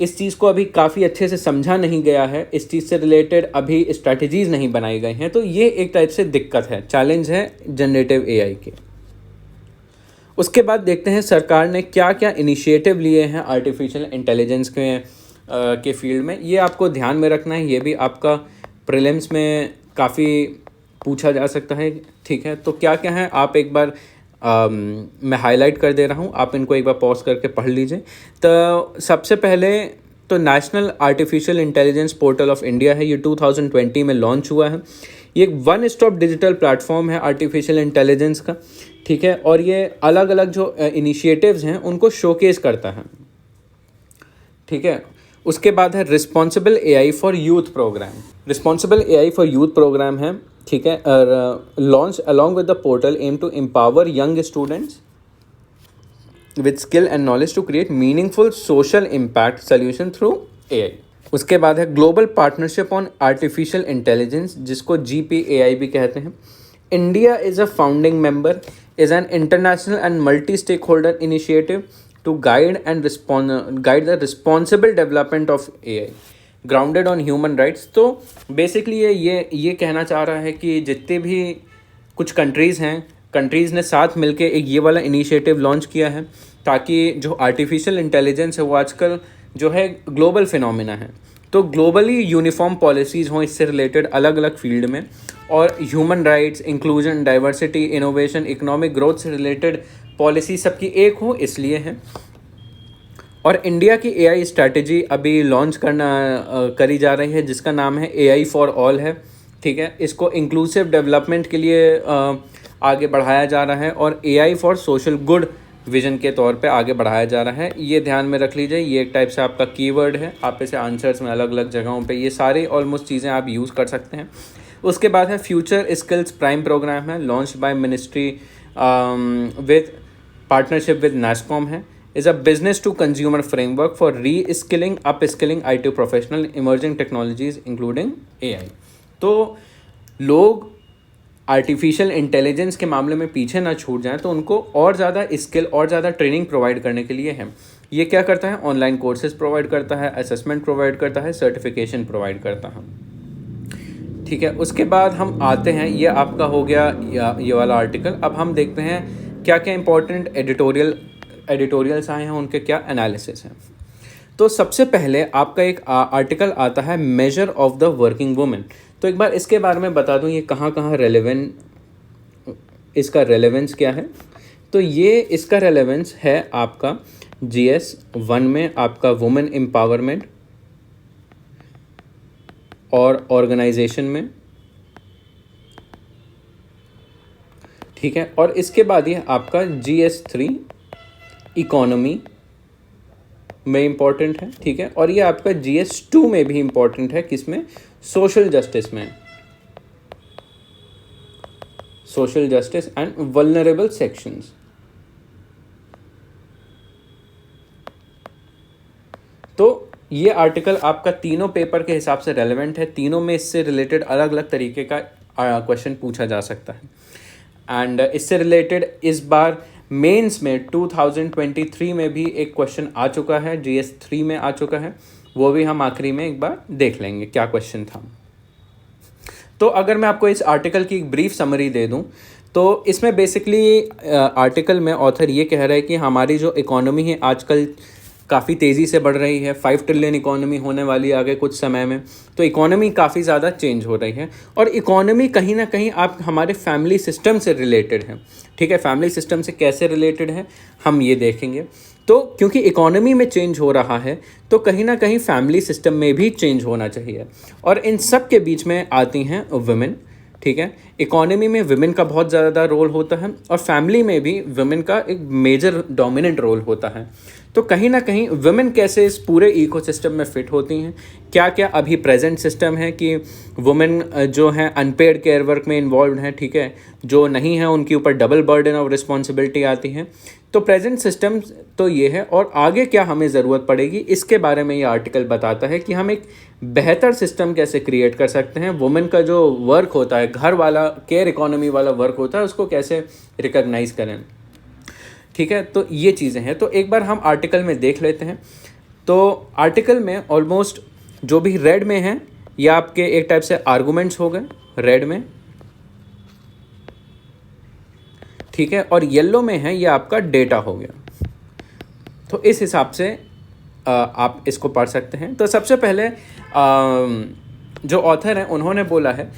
इस चीज़ को अभी काफ़ी अच्छे से समझा नहीं गया है, इस चीज़ से रिलेटेड अभी स्ट्रैटेजीज़ नहीं बनाई गई हैं। तो ये एक टाइप से दिक्कत है, चैलेंज है जनरेटिव एआई के। उसके बाद देखते हैं सरकार ने क्या क्या इनिशिएटिव लिए हैं आर्टिफिशियल इंटेलिजेंस के फील्ड में। ये आपको ध्यान में रखना है, ये भी आपका प्रीलिम्स में काफ़ी पूछा जा सकता है। ठीक है, तो क्या क्या है आप एक बार मैं हाईलाइट कर दे रहा हूँ, आप इनको एक बार पॉज करके पढ़ लीजिए। तो सबसे पहले तो national artificial intelligence portal of India है, ये 2020 में लॉन्च हुआ है। ये एक वन स्टॉप डिजिटल प्लेटफॉर्म है आर्टिफिशियल इंटेलिजेंस का। ठीक है, और ये अलग अलग जो इनिशिएटिव्स हैं उनको शोकेस करता है। ठीक है, उसके बाद है responsible AI for youth program. Responsible AI for youth program है, ठीक है, launch along with the portal aim to empower young students with skill and knowledge to create meaningful social impact solution through AI. उसके बाद है global partnership on artificial intelligence, जिसको GPAI भी कहते हैं, India is a founding member, is an international and multi-stakeholder initiative to guide the responsible development of AI, grounded on human rights. तो basically ये कहना चाह रहा है कि जितने भी कुछ कंट्रीज़ हैं, कंट्रीज़ ने साथ मिलके एक ये वाला इनिशिएटिव लॉन्च किया है ताकि जो आर्टिफिशियल इंटेलिजेंस है वो आजकल जो है ग्लोबल फिनोमिना है, तो ग्लोबली यूनिफॉर्म पॉलिसीज़ हों इससे रिलेटेड अलग अलग फील्ड में, और human rights, inclusion, diversity, innovation, economic growth से रिलेटेड पॉलिसी सबकी एक हो, इसलिए है। और इंडिया की एआई स्ट्रैटेजी अभी लॉन्च करी जा रही है जिसका नाम है एआई फॉर ऑल है, ठीक है। इसको इंक्लूसिव डेवलपमेंट के लिए आगे बढ़ाया जा रहा है और AI for social good vision के तौर पे आगे बढ़ाया जा रहा है। ये ध्यान में रख लीजिए, ये एक टाइप से आपका कीवर्ड है, आप इसे आंसर्स में अलग अलग जगहों पे ये सारी ऑलमोस्ट चीज़ें आप यूज़ कर सकते हैं। उसके बाद है फ्यूचर स्किल्स प्राइम प्रोग्राम है, launch by ministry with partnership with NASSCOM है, is a business to consumer framework for reskilling upskilling IT professional emerging technologies including AI। तो लोग आर्टिफिशियल इंटेलिजेंस के मामले में पीछे ना छूट जाएं, तो उनको और ज़्यादा स्किल और ज़्यादा ट्रेनिंग प्रोवाइड करने के लिए है। ये क्या करता है, ऑनलाइन कोर्सेज प्रोवाइड करता है, असेसमेंट प्रोवाइड करता है, सर्टिफिकेशन प्रोवाइड करता है, ठीक है। उसके बाद हम आते हैं, ये आपका हो गया ये वाला आर्टिकल। अब हम देखते हैं क्या क्या इंपॉर्टेंट एडिटोरियल्स आए हैं, उनके क्या एनालिसिस हैं। तो सबसे पहले आपका एक आर्टिकल आता है measure of the working women. तो एक बार इसके बारे में बता दूं ये कहाँ कहाँ इसका रेलेवेंस क्या है। तो ये इसका रेलेवेंस है आपका GS 1 में आपका वुमेन एम्पावरमेंट और ऑर्गेनाइजेशन में, ठीक है। और इसके बाद ये आपका GS 3 इकोनॉमी में इम्पॉर्टेंट है, ठीक है। और ये आपका GS 2 में भी इम्पॉर्टेंट है, किसमें, सोशल जस्टिस में, social justice and vulnerable sections. तो ये आर्टिकल आपका तीनों पेपर के हिसाब से रेलेवेंट है, तीनों में इससे रिलेटेड अलग अलग तरीके का क्वेश्चन पूछा जा सकता है। एंड इससे रिलेटेड इस बार मेंस में 2023 में भी एक क्वेश्चन आ चुका है, GS 3 में आ चुका है, वो भी हम आखिरी में एक बार देख लेंगे क्या क्वेश्चन था। तो अगर मैं आपको इस आर्टिकल की एक ब्रीफ समरी दे दूं, तो इसमें बेसिकली आर्टिकल में ऑथर ये कह रहा है कि हमारी जो इकोनॉमी है आजकल काफ़ी तेज़ी से बढ़ रही है, 5 ट्रिलियन इकोनॉमी होने वाली है आगे कुछ समय में। तो इकोनॉमी काफ़ी ज़्यादा चेंज हो रही है, और इकोनॉमी कहीं ना कहीं आप हमारे फैमिली सिस्टम से रिलेटेड है, ठीक है। फैमिली सिस्टम से कैसे रिलेटेड है हम ये देखेंगे। तो क्योंकि इकोनॉमी में चेंज हो रहा है तो कहीं ना कहीं फैमिली सिस्टम में भी चेंज होना चाहिए, और इन सब के बीच में आती हैं वुमेन, ठीक है। इकोनॉमी में वुमेन का बहुत ज़्यादा रोल होता है और फैमिली में भी वुमेन का एक मेजर डोमिनेंट रोल होता है। तो कहीं ना कहीं वुमेन कैसे इस पूरे इकोसिस्टम में फिट होती हैं, क्या क्या अभी प्रेजेंट सिस्टम है कि वुमेन जो हैं अनपेड केयर वर्क में इन्वॉल्व हैं, ठीक है, जो नहीं है उनके ऊपर डबल बर्डन ऑफ रिस्पॉन्सिबिलिटी आती है। तो प्रेजेंट सिस्टम तो ये है, और आगे क्या हमें ज़रूरत पड़ेगी इसके बारे में ये आर्टिकल बताता है कि हम एक बेहतर सिस्टम कैसे क्रिएट कर सकते हैं। वुमेन का जो वर्क होता है, घर वाला केयर इकोनॉमी वाला वर्क होता है, उसको कैसे रिकॉग्नाइज करें, ठीक है। तो ये चीज़ें हैं, तो एक बार हम आर्टिकल में देख लेते हैं। तो आर्टिकल में ऑलमोस्ट जो भी रेड में है ये आपके एक टाइप से आर्गूमेंट्स हो गए रेड में, ठीक है, और येलो में है ये आपका डेटा हो गया। तो इस हिसाब से आप इसको पढ़ सकते हैं। तो सबसे पहले जो ऑथर हैं उन्होंने बोला है,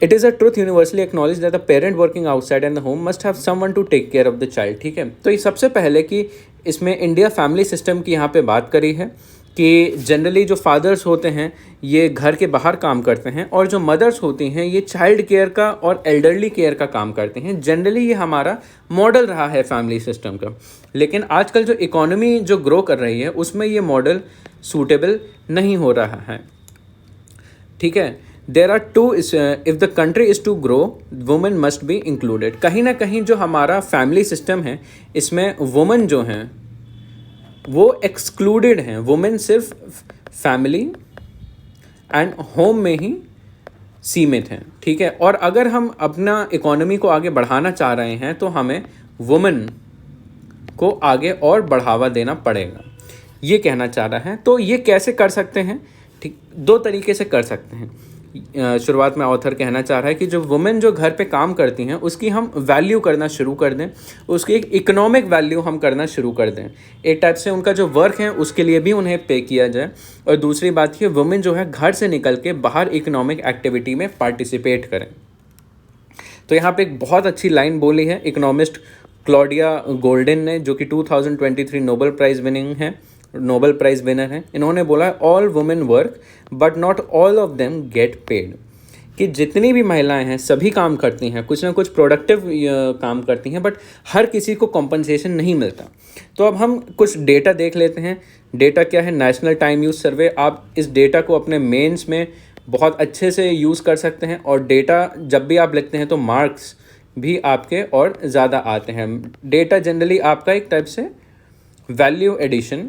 it is a truth universally acknowledge that the parent working outside and the home must have someone to take care of the child, ठीक है। तो ये सबसे पहले कि इसमें इंडिया फैमिली सिस्टम की यहाँ पे बात करी है कि जनरली जो फादर्स होते हैं ये घर के बाहर काम करते हैं, और जो मदर्स होती हैं ये चाइल्ड केयर का और एल्डरली केयर का काम करते हैं। जनरली ये हमारा मॉडल रहा है फैमिली सिस्टम का, लेकिन आजकल जो इकोनॉमी जो ग्रो कर रही है उसमें ये मॉडल सूटेबल नहीं हो रहा है, ठीक है। There are two, if the country is to grow women must be included. कहीं ना कहीं जो हमारा फैमिली सिस्टम है इसमें वुमेन जो हैं वो एक्सक्लूडेड हैं। वुमेन सिर्फ फैमिली एंड होम में ही सीमित हैं, ठीक है। और अगर हम अपना इकोनॉमी को आगे बढ़ाना चाह रहे हैं तो हमें वुमेन को आगे और बढ़ावा देना पड़ेगा, ये कहना चाह रहा है। तो ये कैसे कर सकते हैं, ठीक, दो तरीके से कर सकते हैं। शुरुआत में ऑथर कहना चाह रहा है कि जो वुमेन जो घर पे काम करती हैं उसकी हम वैल्यू करना शुरू कर दें, उसकी एक इकोनॉमिक वैल्यू हम करना शुरू कर दें। एक टाइप से उनका जो वर्क है उसके लिए भी उन्हें पे किया जाए। और दूसरी बात ये, वुमेन जो है घर से निकल के बाहर इकोनॉमिक एक्टिविटी में पार्टिसिपेट करें। तो यहाँ पे एक बहुत अच्छी लाइन बोली है इकोनॉमिस्ट क्लॉडिया गोल्डन ने, जो कि 2023 नोबेल प्राइज़ विनर है। इन्होंने बोला, all women work but not all of them get paid, कि जितनी भी महिलाएं हैं सभी काम करती हैं, कुछ ना कुछ प्रोडक्टिव काम करती हैं, बट हर किसी को कॉम्पनसेशन नहीं मिलता। तो अब हम कुछ डेटा देख लेते हैं। डेटा क्या है? नेशनल टाइम यूज़ सर्वे। आप इस डेटा को अपने मेंस में बहुत अच्छे से यूज़ कर सकते हैं, और डेटा जब भी आप लिखते हैं तो मार्क्स भी आपके और ज़्यादा आते हैं। डेटा जनरली आपका एक टाइप से वैल्यू एडिशन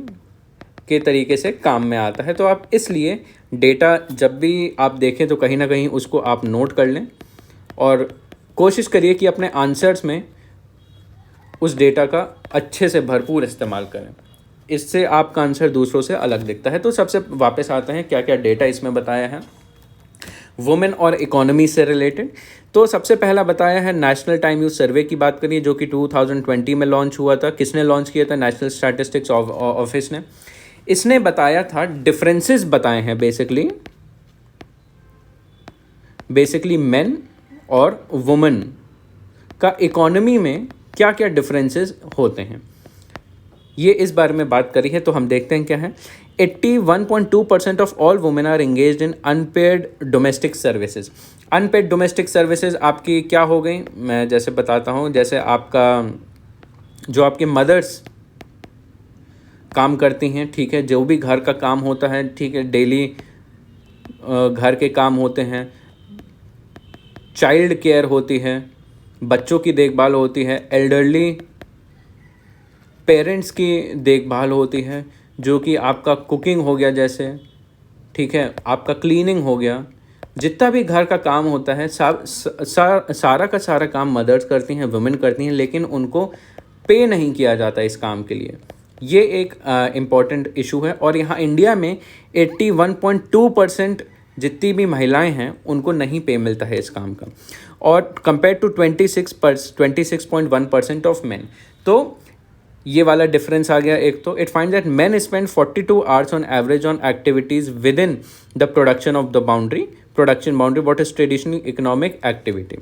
के तरीके से काम में आता है। तो आप इसलिए डेटा जब भी आप देखें तो कहीं ना कहीं उसको आप नोट कर लें, और कोशिश करिए कि अपने आंसर्स में उस डेटा का अच्छे से भरपूर इस्तेमाल करें। इससे आपका आंसर दूसरों से अलग दिखता है। तो सबसे वापस आते हैं क्या क्या डेटा इसमें बताया है वुमेन और इकोनॉमी से रिलेटेड। तो सबसे पहला बताया है नेशनल टाइम यूज़ सर्वे की बात करिए, जो कि 2020 में लॉन्च हुआ था। किसने लॉन्च किया था? नेशनल स्टैटिस्टिक्स ऑफिस ने। इसने बताया था, डिफरेंसेस बताए हैं बेसिकली मेन और वुमेन का इकोनॉमी में क्या क्या डिफरेंसेस होते हैं, ये इस बारे में बात करी है। तो हम देखते हैं क्या है। 81.2% of all women are engaged in unpaid domestic services. Unpaid domestic services आपकी क्या हो गई, मैं जैसे बताता हूँ। जैसे आपका जो आपके मदर्स काम करती हैं, ठीक है, जो भी घर का काम होता है, ठीक है, डेली घर के काम होते हैं, चाइल्ड केयर होती है, बच्चों की देखभाल होती है, एल्डरली पेरेंट्स की देखभाल होती है, जो कि आपका कुकिंग हो गया जैसे, ठीक है, आपका क्लीनिंग हो गया, जितना भी घर का काम होता है सारा का सारा काम मदर्स करती हैं, वुमेन करती हैं, लेकिन उनको पे नहीं किया जाता इस काम के लिए। ये एक इम्पॉर्टेंट इशू है। और यहाँ इंडिया में 81.2% जितनी भी महिलाएं हैं उनको नहीं पे मिलता है इस काम का, और कंपेयर टू 26.1% ऑफ मेन। तो ये वाला डिफरेंस आ गया एक। तो it find that main spend 42 hours on average on activities with in the production boundary what is traditional economic activity.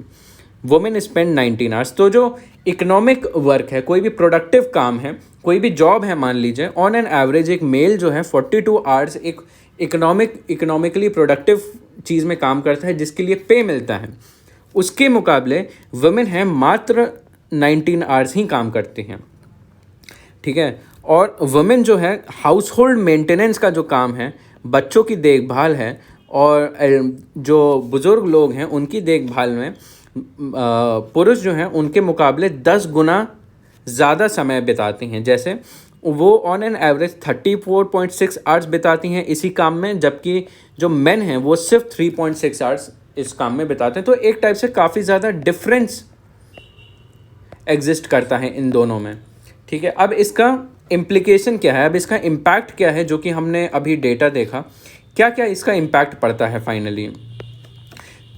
Women spend 19 hours. तो जो इकोनॉमिक वर्क है, कोई भी प्रोडक्टिव काम है, कोई भी जॉब है, मान लीजिए ऑन एन एवरेज एक मेल जो है 42 आवर्स एक इकोनॉमिकली प्रोडक्टिव चीज़ में काम करता है जिसके लिए पे मिलता है। उसके मुकाबले वुमेन है मात्र 19 आवर्स ही काम करती हैं, ठीक है। और वुमेन जो है हाउस होल्ड मेंटेनेंस का जो काम है, बच्चों की देखभाल है, और जो बुज़ुर्ग लोग हैं उनकी देखभाल में पुरुष जो हैं उनके मुकाबले 10 गुना ज़्यादा समय बिताती हैं। जैसे वो ऑन एन एवरेज 34.6 आवर्स बिताती हैं इसी काम में, जबकि जो मेन हैं वो सिर्फ 3.6 आवर्स इस काम में बिताते हैं। तो एक टाइप से काफ़ी ज़्यादा डिफरेंस एग्जिस्ट करता है इन दोनों में, ठीक है। अब इसका इम्प्लीकेशन क्या है, अब इसका इम्पैक्ट क्या है, जो कि हमने अभी डेटा देखा, क्या क्या इसका इम्पैक्ट पड़ता है फाइनली।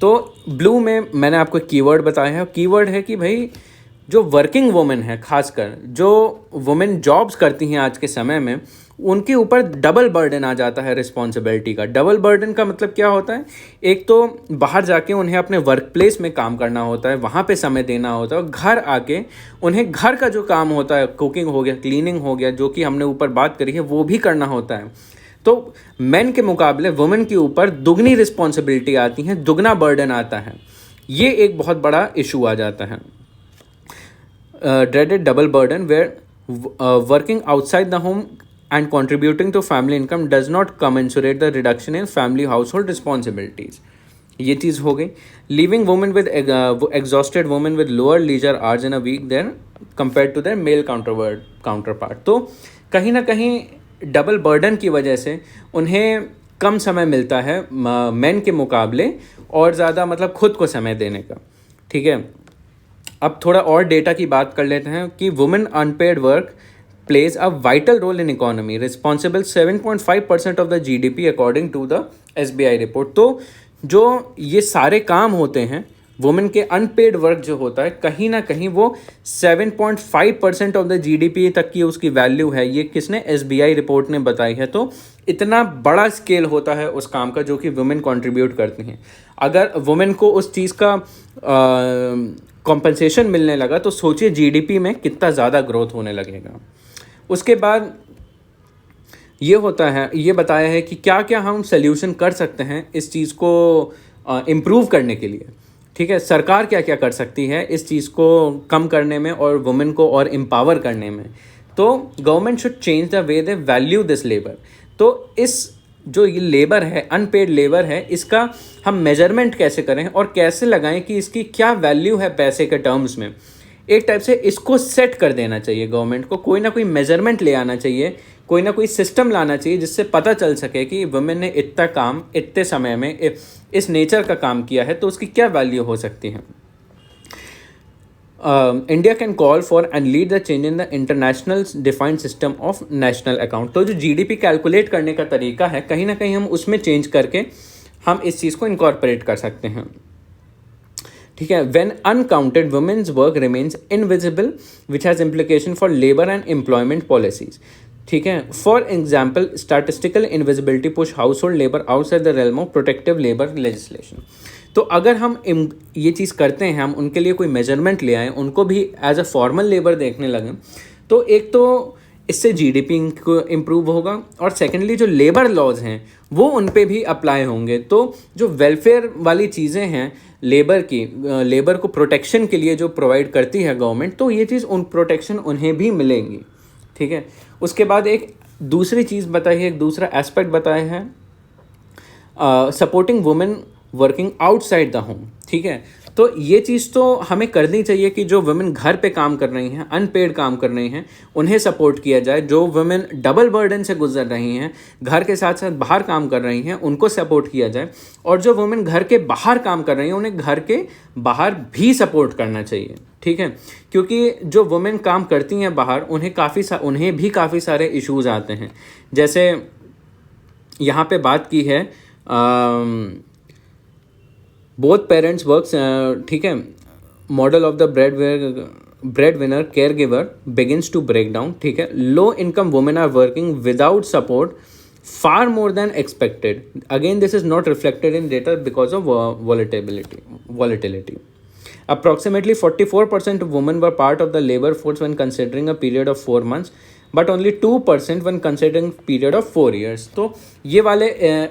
तो ब्लू में मैंने आपको कीवर्ड बताया है। कीवर्ड है कि भाई जो वर्किंग वुमेन है, खासकर जो वुमेन जॉब्स करती हैं आज के समय में, उनके ऊपर डबल बर्डन आ जाता है रिस्पॉन्सिबिलिटी का। डबल बर्डन का मतलब क्या होता है? एक तो बाहर जाके उन्हें अपने वर्क प्लेस में काम करना होता है, वहाँ पे समय देना होता है, और घर आके उन्हें घर का जो काम होता है, कुकिंग हो गया, क्लीनिंग हो गया, जो कि हमने ऊपर बात करी है, वो भी करना होता है। तो मेन के मुकाबले वुमेन के ऊपर दुगनी रिस्पॉन्सिबिलिटी आती है, दुगना बर्डन आता है। ये एक बहुत बड़ा इशू आ जाता है। dreaded double burden where working outside the home and contributing to family income does not commensurate the reduction in family household responsibilities. ये चीज़ हो गई। Leaving women with exhausted women with lower leisure hours in a week than compared to their male counterpart. तो कहीं ना कहीं double burden की वजह से उन्हें कम समय मिलता है मेन के मुकाबले, और ज़्यादा मतलब खुद को समय देने का। ठीक है, अब थोड़ा और डेटा की बात कर लेते हैं कि women unpaid work plays a vital role in economy, responsible 7.5% of the GDP according to the SBI report। तो जो ये सारे काम होते हैं वुमेन के अनपेड वर्क जो होता है, कहीं ना कहीं वो 7.5% ऑफ द GDP तक की उसकी वैल्यू है। ये किसने, SBI रिपोर्ट ने बताई है। तो इतना बड़ा स्केल होता है उस काम का जो कि वुमेन कंट्रीब्यूट करती हैं। अगर वुमेन को उस चीज़ का कॉम्पनसेशन मिलने लगा तो सोचिए GDP में कितना ज़्यादा ग्रोथ होने लगेगा। उसके बाद ये होता है, ये बताया है कि क्या क्या हम सल्यूशन कर सकते हैं इस चीज़ को इम्प्रूव करने के लिए। ठीक है, सरकार क्या क्या कर सकती है इस चीज़ को कम करने में और वुमेन को और एम्पावर करने में। तो government should change the way they value this labour. तो इस जो ये लेबर है, अनपेड लेबर है, इसका हम मेजरमेंट कैसे करें और कैसे लगाएं कि इसकी क्या वैल्यू है पैसे के टर्म्स में। एक टाइप से इसको सेट कर देना चाहिए गवर्नमेंट को, कोई ना कोई मेजरमेंट ले आना चाहिए, कोई ना कोई सिस्टम लाना चाहिए जिससे पता चल सके कि वुमेन ने इतना काम इतने समय में इस नेचर का काम किया है तो उसकी क्या वैल्यू हो सकती है। India can call for and lead the change in the international defined system of national account. तो जो GDP कैलकुलेट करने का तरीका है, कहीं ना कहीं हम उसमें चेंज करके हम इस चीज़ को इनकॉर्पोरेट कर सकते हैं। ठीक है, when uncounted women's work remains invisible which has implication for labour and employment policies. ठीक है, for example statistical invisibility push household labour outside the realm of protective labour legislation. तो अगर हम ये चीज़ करते हैं, हम उनके लिए कोई मेजरमेंट ले आएँ, उनको भी एज अ फॉर्मल लेबर देखने लगें, तो एक तो इससे GDP को इम्प्रूव होगा और सेकेंडली जो लेबर लॉज हैं वो उन पे भी अप्लाई होंगे। तो जो वेलफेयर वाली चीज़ें हैं लेबर की, लेबर को प्रोटेक्शन के लिए जो प्रोवाइड करती है गवर्नमेंट, तो ये चीज़ उन प्रोटेक्शन उन्हें भी मिलेंगी। ठीक है, उसके बाद एक दूसरी चीज़ बताई है, एक दूसरा एस्पेक्ट बताया है, supporting women working outside the home. ठीक है, तो ये चीज़ तो हमें करनी चाहिए कि जो वुमेन घर पे काम कर रही हैं, अनपेड काम कर रही हैं, उन्हें सपोर्ट किया जाए। जो वुमेन डबल बर्डन से गुजर रही हैं, घर के साथ साथ बाहर काम कर रही हैं, उनको सपोर्ट किया जाए। और जो वुमेन घर के बाहर काम कर रही हैं, उन्हें घर के बाहर भी सपोर्ट करना चाहिए। ठीक है, क्योंकि जो वुमेन काम करती हैं बाहर, उन्हें भी काफ़ी सारे इश्यूज़ आते हैं। जैसे यहाँ पे बात की है बोथ पेरेंट्स वर्क्स। ठीक है, model of the breadwinner caregiver begins to break down. ठीक है, low income women are working without support far more than expected. Again, this is not reflected in data because of volatility. Approximately 44% of women were part of the labor force when considering a period of 4 months, but only 2% when considering period of 4 years. तो ये वाले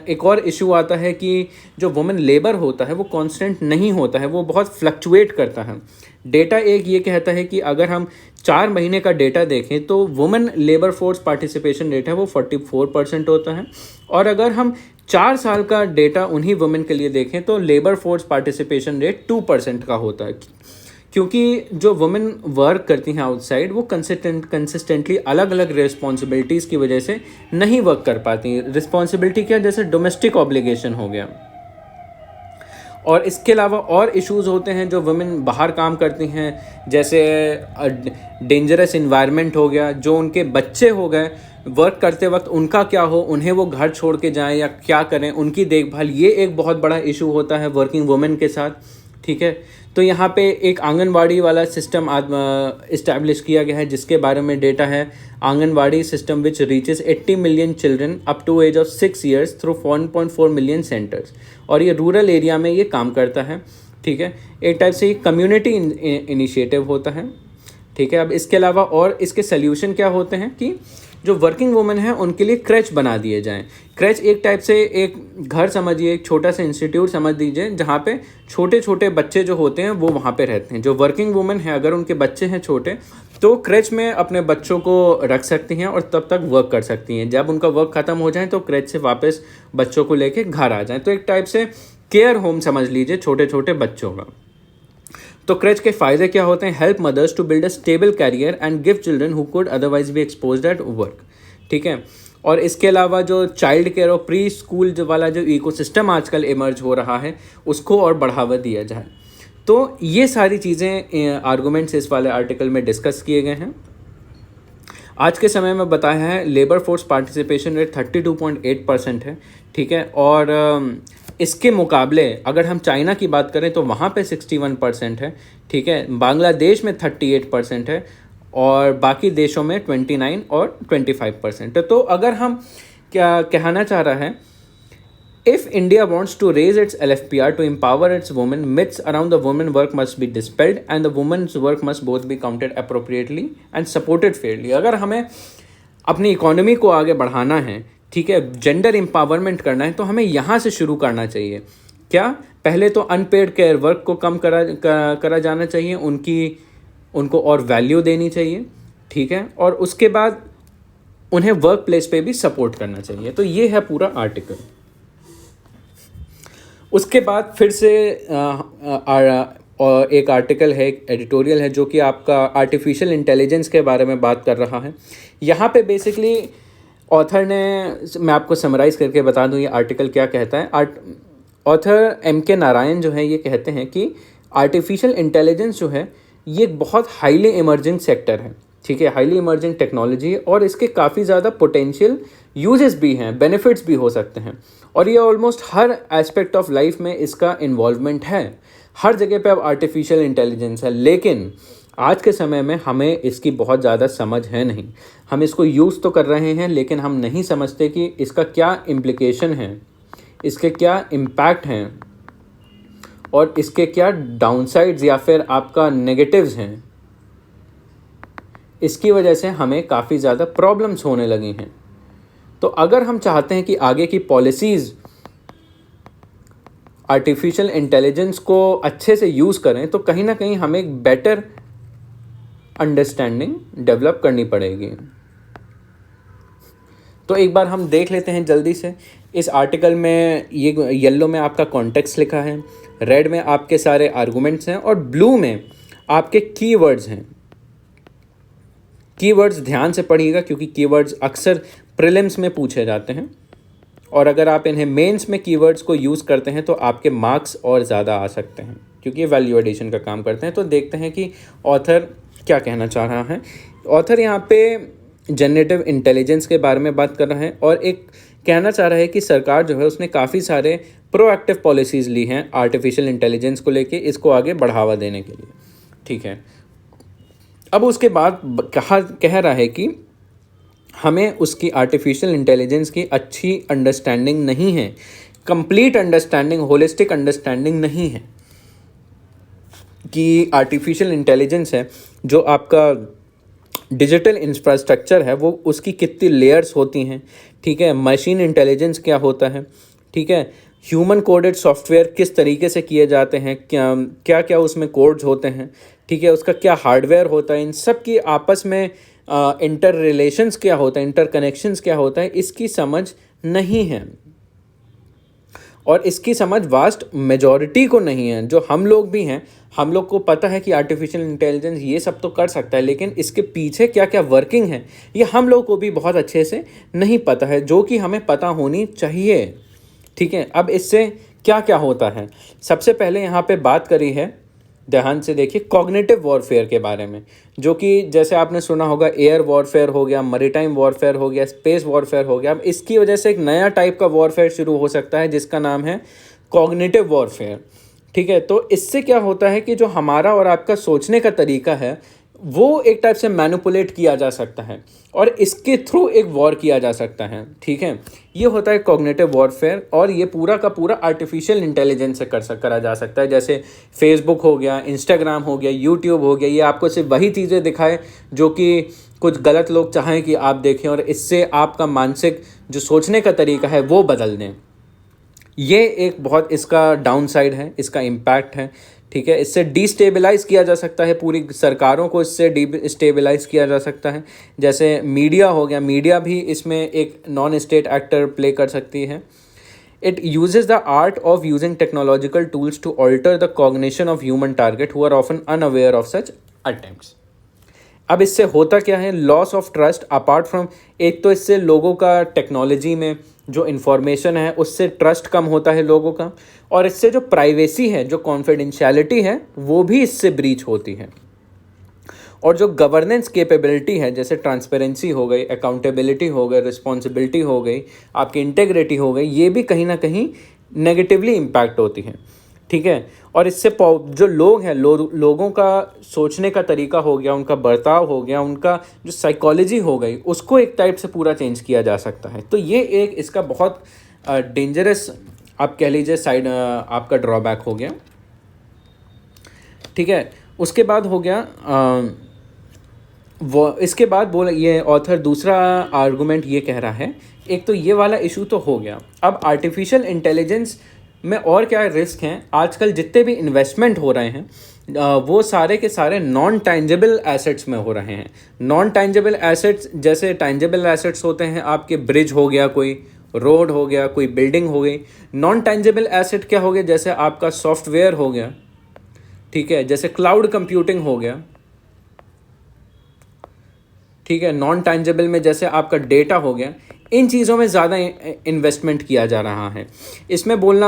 एक और issue आता है कि जो women labour होता है वो कांस्टेंट नहीं होता है, वो बहुत फ्लक्चुएट करता है। डेटा एक ये कहता है कि अगर हम 4 महीने का डेटा देखें तो women labour force participation rate है वो 44% होता है, और अगर हम 4 साल का डेटा उन्हीं वुमेन के लिए देखें तो लेबर फोर्स पार्टिसिपेशन रेट 2% का होता है। क्योंकि जो वुमेन वर्क करती हैं आउटसाइड, वो कंसिस्टेंटली अलग अलग रिस्पॉन्सिबिलिटीज़ की वजह से नहीं वर्क कर पाती। रिस्पॉन्सिबिलिटी क्या, जैसे डोमेस्टिक ऑब्लिगेशन हो गया, और इसके अलावा और इश्यूज़ होते हैं जो वुमेन बाहर काम करती हैं, जैसे डेंजरस इन्वायरमेंट हो गया, जो उनके बच्चे हो गए वर्क करते वक्त उनका क्या हो, उन्हें वो घर छोड़ के जाएं या क्या करें, उनकी देखभाल, ये एक बहुत बड़ा इशू होता है वर्किंग वुमेन के साथ। ठीक है, तो यहाँ पे एक आंगनवाड़ी वाला सिस्टम इस्टेब्लिश किया गया है जिसके बारे में डेटा है, anganwadi system which reaches 80 million children up to age of 6 years through 1.4 million centres, और ये रूरल एरिया में ये काम करता है। ठीक है, एक टाइप से ये कम्युनिटी इनिशिएटिव होता है। ठीक है, अब इसके अलावा और इसके सल्यूशन क्या होते हैं कि जो वर्किंग वुमेन है उनके लिए क्रेच बना दिए जाएं। क्रेच एक टाइप से एक घर समझिए, एक छोटा सा इंस्टीट्यूट समझ दीजिए, जहाँ पे छोटे छोटे बच्चे जो होते हैं वो वहाँ पे रहते हैं। जो वर्किंग वुमेन है अगर उनके बच्चे हैं छोटे, तो क्रेच में अपने बच्चों को रख सकती हैं और तब तक वर्क कर सकती हैं। जब उनका वर्क ख़त्म हो जाए तो क्रेच से वापस बच्चों को लेके घर आ जाएँ। तो एक टाइप से केयर होम समझ लीजिए छोटे छोटे बच्चों का। तो क्रेच के फ़ायदे क्या होते हैं? Help mothers to build a stable career and give children who could otherwise be exposed at work. ठीक है, और इसके अलावा जो चाइल्ड केयर और प्री स्कूल जो वाला जो इकोसिस्टम आजकल इमर्ज हो रहा है उसको और बढ़ावा दिया जाए। तो ये सारी चीज़ें आर्गूमेंट्स इस वाले आर्टिकल में डिस्कस किए गए हैं। आज के समय में बताया है लेबर फोर्स पार्टिसिपेशन रेट 32.8% है, ठीक है। और इसके मुकाबले अगर हम चाइना की बात करें तो वहाँ पे 61% है, ठीक है। बांग्लादेश में 38% है और बाकी देशों में 29 और 25% है। तो अगर हम क्या कहना चाह रहा है, if India wants to raise its LFPR to empower its women, myths around the women work must be dispelled and the women's work must both be counted appropriately and supported fairly। अगर हमें अपनी economy को आगे बढ़ाना है, ठीक है, gender empowerment करना है, तो हमें यहाँ से शुरू करना चाहिए। क्या पहले तो अनपेड केयर वर्क को कम करा जाना चाहिए, उनको और वैल्यू देनी चाहिए, ठीक है, और उसके बाद उन्हें वर्क प्लेस पे भी सपोर्ट करना चाहिए। तो ये है पूरा आर्टिकल। उसके बाद फिर से एक आर्टिकल है, एक एडिटोरियल है जो कि आपका आर्टिफिशियल इंटेलिजेंस के बारे में बात कर रहा है। यहाँ पे बेसिकली ऑथर ने, मैं आपको समराइज़ करके बता दूँ ये आर्टिकल क्या कहता है। Author M.K. नारायण जो है ये कहते हैं कि आर्टिफिशियल इंटेलिजेंस जो है ये एक बहुत हाईली इमर्जिंग सेक्टर है, ठीक है, हाईली इमर्जिंग टेक्नोलॉजी है और इसके काफ़ी ज़्यादा पोटेंशियल यूजेस भी हैं, बेनिफिट्स भी हो सकते हैं और ये almost her aspect of life में इसका इन्वॉल्वमेंट है। हर जगह पे अब आर्टिफिशियल इंटेलिजेंस है, लेकिन आज के समय में हमें इसकी बहुत ज़्यादा समझ है नहीं। हम इसको यूज़ तो कर रहे हैं लेकिन हम नहीं समझते कि इसका क्या इम्प्लिकेशन है, इसके क्या इम्पैक्ट हैं और इसके क्या डाउनसाइड्स या फिर आपका नेगेटिव्स हैं। इसकी वजह से हमें काफ़ी ज़्यादा प्रॉब्लम्स होने लगी हैं। तो अगर हम चाहते हैं कि आगे की पॉलिसीज़ आर्टिफिशियल इंटेलिजेंस को अच्छे से यूज़ करें तो कहीं ना कहीं हमें एक बेटर अंडरस्टैंडिंग डेवलप करनी पड़ेगी। तो एक बार हम देख लेते हैं जल्दी से इस आर्टिकल में। ये येलो में आपका कॉन्टेक्स्ट लिखा है, रेड में आपके सारे आर्गूमेंट्स हैं और ब्लू में आपके कीवर्ड्स हैं। कीवर्ड्स ध्यान से पढ़िएगा क्योंकि कीवर्ड्स अक्सर प्रीलिम्स में पूछे जाते हैं और अगर आप इन्हें मेंस में कीवर्ड्स को यूज़ करते हैं तो आपके मार्क्स और ज़्यादा आ सकते हैं क्योंकि ये वैल्यू एडिशन का काम करते हैं। तो देखते हैं कि ऑथर क्या कहना चाह रहा है। ऑथर यहाँ पे जनरेटिव इंटेलिजेंस के बारे में बात कर रहा है और एक कहना चाह रहा है कि सरकार जो है उसने काफ़ी सारे प्रोएक्टिव पॉलिसीज़ ली हैं आर्टिफिशियल इंटेलिजेंस को लेके, इसको आगे बढ़ावा देने के लिए, ठीक है। अब उसके बाद कह रहा है कि हमें उसकी आर्टिफिशियल इंटेलिजेंस की अच्छी अंडरस्टैंडिंग नहीं है, कंप्लीट अंडरस्टैंडिंग, होलिस्टिक अंडरस्टैंडिंग नहीं है कि आर्टिफिशियल इंटेलिजेंस है जो आपका डिजिटल इंफ्रास्ट्रक्चर है वो उसकी कितनी लेयर्स होती हैं, ठीक है, मशीन इंटेलिजेंस क्या होता है, ठीक है, ह्यूमन कोडेड सॉफ्टवेयर किस तरीके से किए जाते हैं, क्या क्या उसमें कोड्स होते हैं, ठीक है, उसका क्या हार्डवेयर होता है, इन सब की आपस में इंटर रिलेशंस क्या होता है, इंटर कनेक्शंस क्या होता है, इसकी समझ नहीं है और इसकी समझ वास्ट मेजॉरिटी को नहीं है। जो हम लोग भी हैं, हम लोग को पता है कि आर्टिफिशियल इंटेलिजेंस ये सब तो कर सकता है लेकिन इसके पीछे क्या क्या वर्किंग है ये हम लोग को भी बहुत अच्छे से नहीं पता है, जो कि हमें पता होनी चाहिए, ठीक है। अब इससे क्या क्या होता है, सबसे पहले यहाँ पे बात करी है, ध्यान से देखिए, कॉग्निटिव वॉरफेयर के बारे में, जो कि जैसे आपने सुना होगा एयर वॉरफेयर हो गया, मैरीटाइम वॉरफेयर हो गया, स्पेस वॉरफेयर हो गया। अब इसकी वजह से एक नया टाइप का वॉरफेयर शुरू हो सकता है जिसका नाम है कॉग्निटिव वॉरफेयर, ठीक है। तो इससे क्या होता है कि जो हमारा और आपका सोचने का तरीका है वो एक टाइप से मैनिपुलेट किया जा सकता है और इसके थ्रू एक वॉर किया जा सकता है, ठीक है। ये होता है कॉग्निटिव वॉरफेयर और ये पूरा का पूरा आर्टिफिशियल इंटेलिजेंस से करा जा सकता है। जैसे फेसबुक हो गया, इंस्टाग्राम हो गया, यूट्यूब हो गया, ये आपको सिर्फ वही चीज़ें दिखाए जो कि कुछ गलत लोग चाहें कि आप देखें और इससे आपका मानसिक जो सोचने का तरीका है वो बदल दें। ये एक बहुत इसका डाउन साइड है, इसका इम्पैक्ट है, ठीक है। इससे डिस्टेबलाइज़ किया जा सकता है, पूरी सरकारों को इससे डिस्टेबलाइज़ किया जा सकता है। जैसे मीडिया हो गया, मीडिया भी इसमें एक नॉन स्टेट एक्टर प्ले कर सकती है। It uses the art of using technological tools to alter the cognition of human target who are often unaware of such attempts. अब इससे होता क्या है, loss of trust apart from, एक तो इससे लोगों का टेक्नोलॉजी में जो इन्फॉर्मेशन है उससे ट्रस्ट कम होता है लोगों का, और इससे जो प्राइवेसी है, जो कॉन्फिडेंशियलिटी है, वो भी इससे ब्रीच होती है। और जो गवर्नेंस कैपेबिलिटी है, जैसे ट्रांसपेरेंसी हो गई, अकाउंटेबिलिटी हो गई, रिस्पॉन्सिबिलिटी हो गई, आपकी इंटेग्रिटी हो गई, ये भी कहीं ना कहीं नेगेटिवली इम्पैक्ट होती है। ठीक है, और इससे जो लोग हैं, लोगों का सोचने का तरीका हो गया, उनका बर्ताव हो गया, उनका जो साइकोलॉजी हो गई, उसको एक टाइप से पूरा चेंज किया जा सकता है। तो ये एक इसका बहुत डेंजरस आप कह लीजिए साइड आपका ड्रॉबैक हो गया। ठीक है, उसके बाद हो गया वो इसके बाद बोला ये ऑथर दूसरा आर्गुमेंट ये कह रहा है, एक तो ये वाला इशू तो हो गया, अब आर्टिफिशियल इंटेलिजेंस में और क्या रिस्क हैं। आजकल जितने भी इन्वेस्टमेंट हो रहे हैं वो सारे के सारे नॉन टैंजिबल एसेट्स में हो रहे हैं। नॉन टैंजिबल एसेट्स, जैसे टैंजिबल एसेट्स होते हैं आपके, ब्रिज हो गया, कोई रोड हो गया, कोई बिल्डिंग हो गई। नॉन टैंजिबल एसेट क्या हो गया, जैसे आपका सॉफ्टवेयर हो गया, ठीक है, जैसे क्लाउड कंप्यूटिंग हो गया। ठीक है, नॉन टैंजिबल में जैसे आपका डेटा हो गया, इन चीज़ों में ज़्यादा इन्वेस्टमेंट किया जा रहा है। इसमें बोल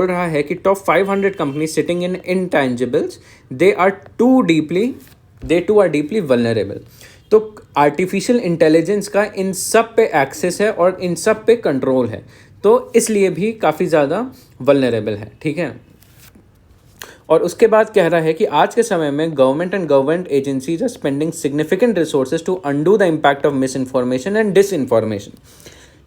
रहा है कि top 500 company sitting in intangibles, they too are deeply vulnerable. तो आर्टिफिशियल इंटेलिजेंस का इन सब पे एक्सेस है और इन सब पे कंट्रोल है, तो इसलिए भी काफ़ी ज़्यादा वल्नरेबल है। ठीक है, और उसके बाद कह रहा है कि आज के समय में government and government agencies are spending significant resources to undo the impact of misinformation and disinformation.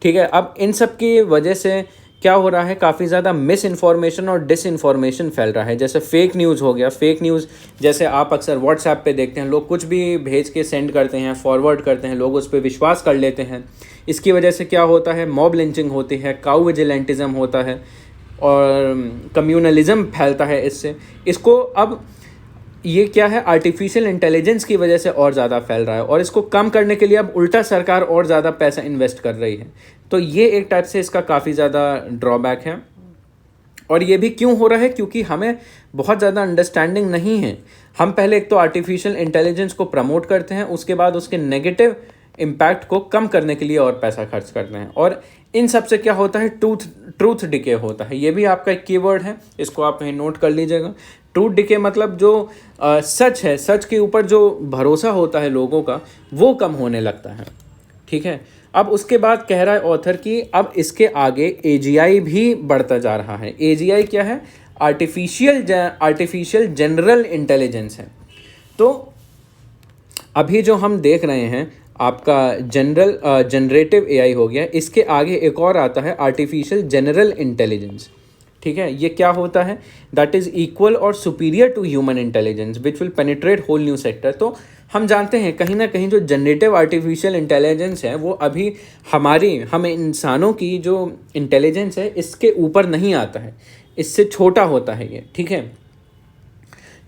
ठीक है, अब इन सब की वजह से क्या हो रहा है, काफ़ी ज़्यादा मिस इन्फॉर्मेशन और डिस इन्फॉर्मेशन फैल रहा है। जैसे फेक न्यूज़ हो गया, फेक न्यूज़ जैसे आप अक्सर व्हाट्सएप पे देखते हैं, लोग कुछ भी भेज के सेंड करते हैं, फॉरवर्ड करते हैं, लोग उस पर विश्वास कर लेते हैं। इसकी वजह से क्या होता है, मॉब लिंचिंग होती है, काउ विजिलेंटिज्म होता है और कम्युनलिज्म फैलता है इसको अब ये क्या है, आर्टिफिशियल इंटेलिजेंस की वजह से और ज़्यादा फैल रहा है, और इसको कम करने के लिए अब उल्टा सरकार और ज़्यादा पैसा इन्वेस्ट कर रही है। तो ये एक टाइप से इसका काफ़ी ज़्यादा ड्रॉबैक है। और ये भी क्यों हो रहा है, क्योंकि हमें बहुत ज़्यादा अंडरस्टैंडिंग नहीं है। हम पहले एक तो आर्टिफिशियल इंटेलिजेंस को प्रमोट करते हैं, उसके बाद उसके नेगेटिव इम्पैक्ट को कम करने के लिए और पैसा खर्च करते हैं, और इन सब से क्या होता है, ट्रूथ डिके होता है। ये भी आपका एक कीवर्ड है, इसको आप कहीं नोट कर लीजिएगा। ट्रूथ डिके मतलब जो सच है, सच के ऊपर जो भरोसा होता है लोगों का, वो कम होने लगता है। ठीक है, अब उसके बाद कह रहा है ऑथर कि अब इसके आगे एजीआई भी बढ़ता जा रहा है। एजीआई क्या है, आर्टिफिशियल जनरल इंटेलिजेंस है। तो अभी जो हम देख रहे हैं आपका जनरेटिव एआई हो गया, इसके आगे एक और आता है आर्टिफिशियल जनरल इंटेलिजेंस। ठीक है, ये क्या होता है, दैट इज़ इक्वल और superior to human intelligence which will penetrate whole new sector. तो हम जानते हैं कहीं ना कहीं जो जनरेटिव आर्टिफिशियल इंटेलिजेंस है वो अभी हम इंसानों की जो इंटेलिजेंस है इसके ऊपर नहीं आता है, इससे छोटा होता है ये। ठीक है,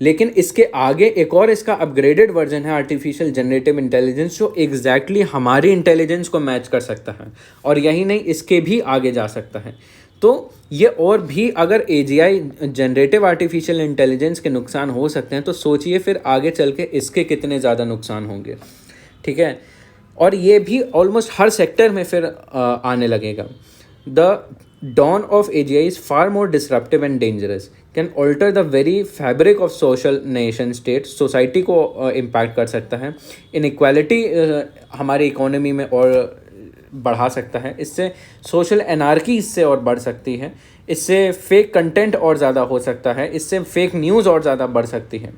लेकिन इसके आगे एक और इसका अपग्रेडेड वर्जन है आर्टिफिशियल जनरेटिव इंटेलिजेंस, जो एग्जैक्टली हमारी इंटेलिजेंस को मैच कर सकता है, और यही नहीं, इसके भी आगे जा सकता है। तो ये और भी अगर एजीआई जनरेटिव आर्टिफिशियल इंटेलिजेंस के नुकसान हो सकते हैं, तो सोचिए फिर आगे चल के इसके कितने ज़्यादा नुकसान होंगे। ठीक है, और ये भी ऑलमोस्ट हर सेक्टर में फिर आने लगेगा। The dawn of AGI is far more disruptive and dangerous, can alter the very fabric of social nation state, society को इम्पैक्ट कर सकता है, इनइक्वालिटी हमारी इकोनॉमी में और बढ़ा सकता है, इससे सोशल एनार्की इससे और बढ़ सकती है, इससे फेक कंटेंट और ज़्यादा हो सकता है, इससे फेक न्यूज़ और ज़्यादा बढ़ सकती है।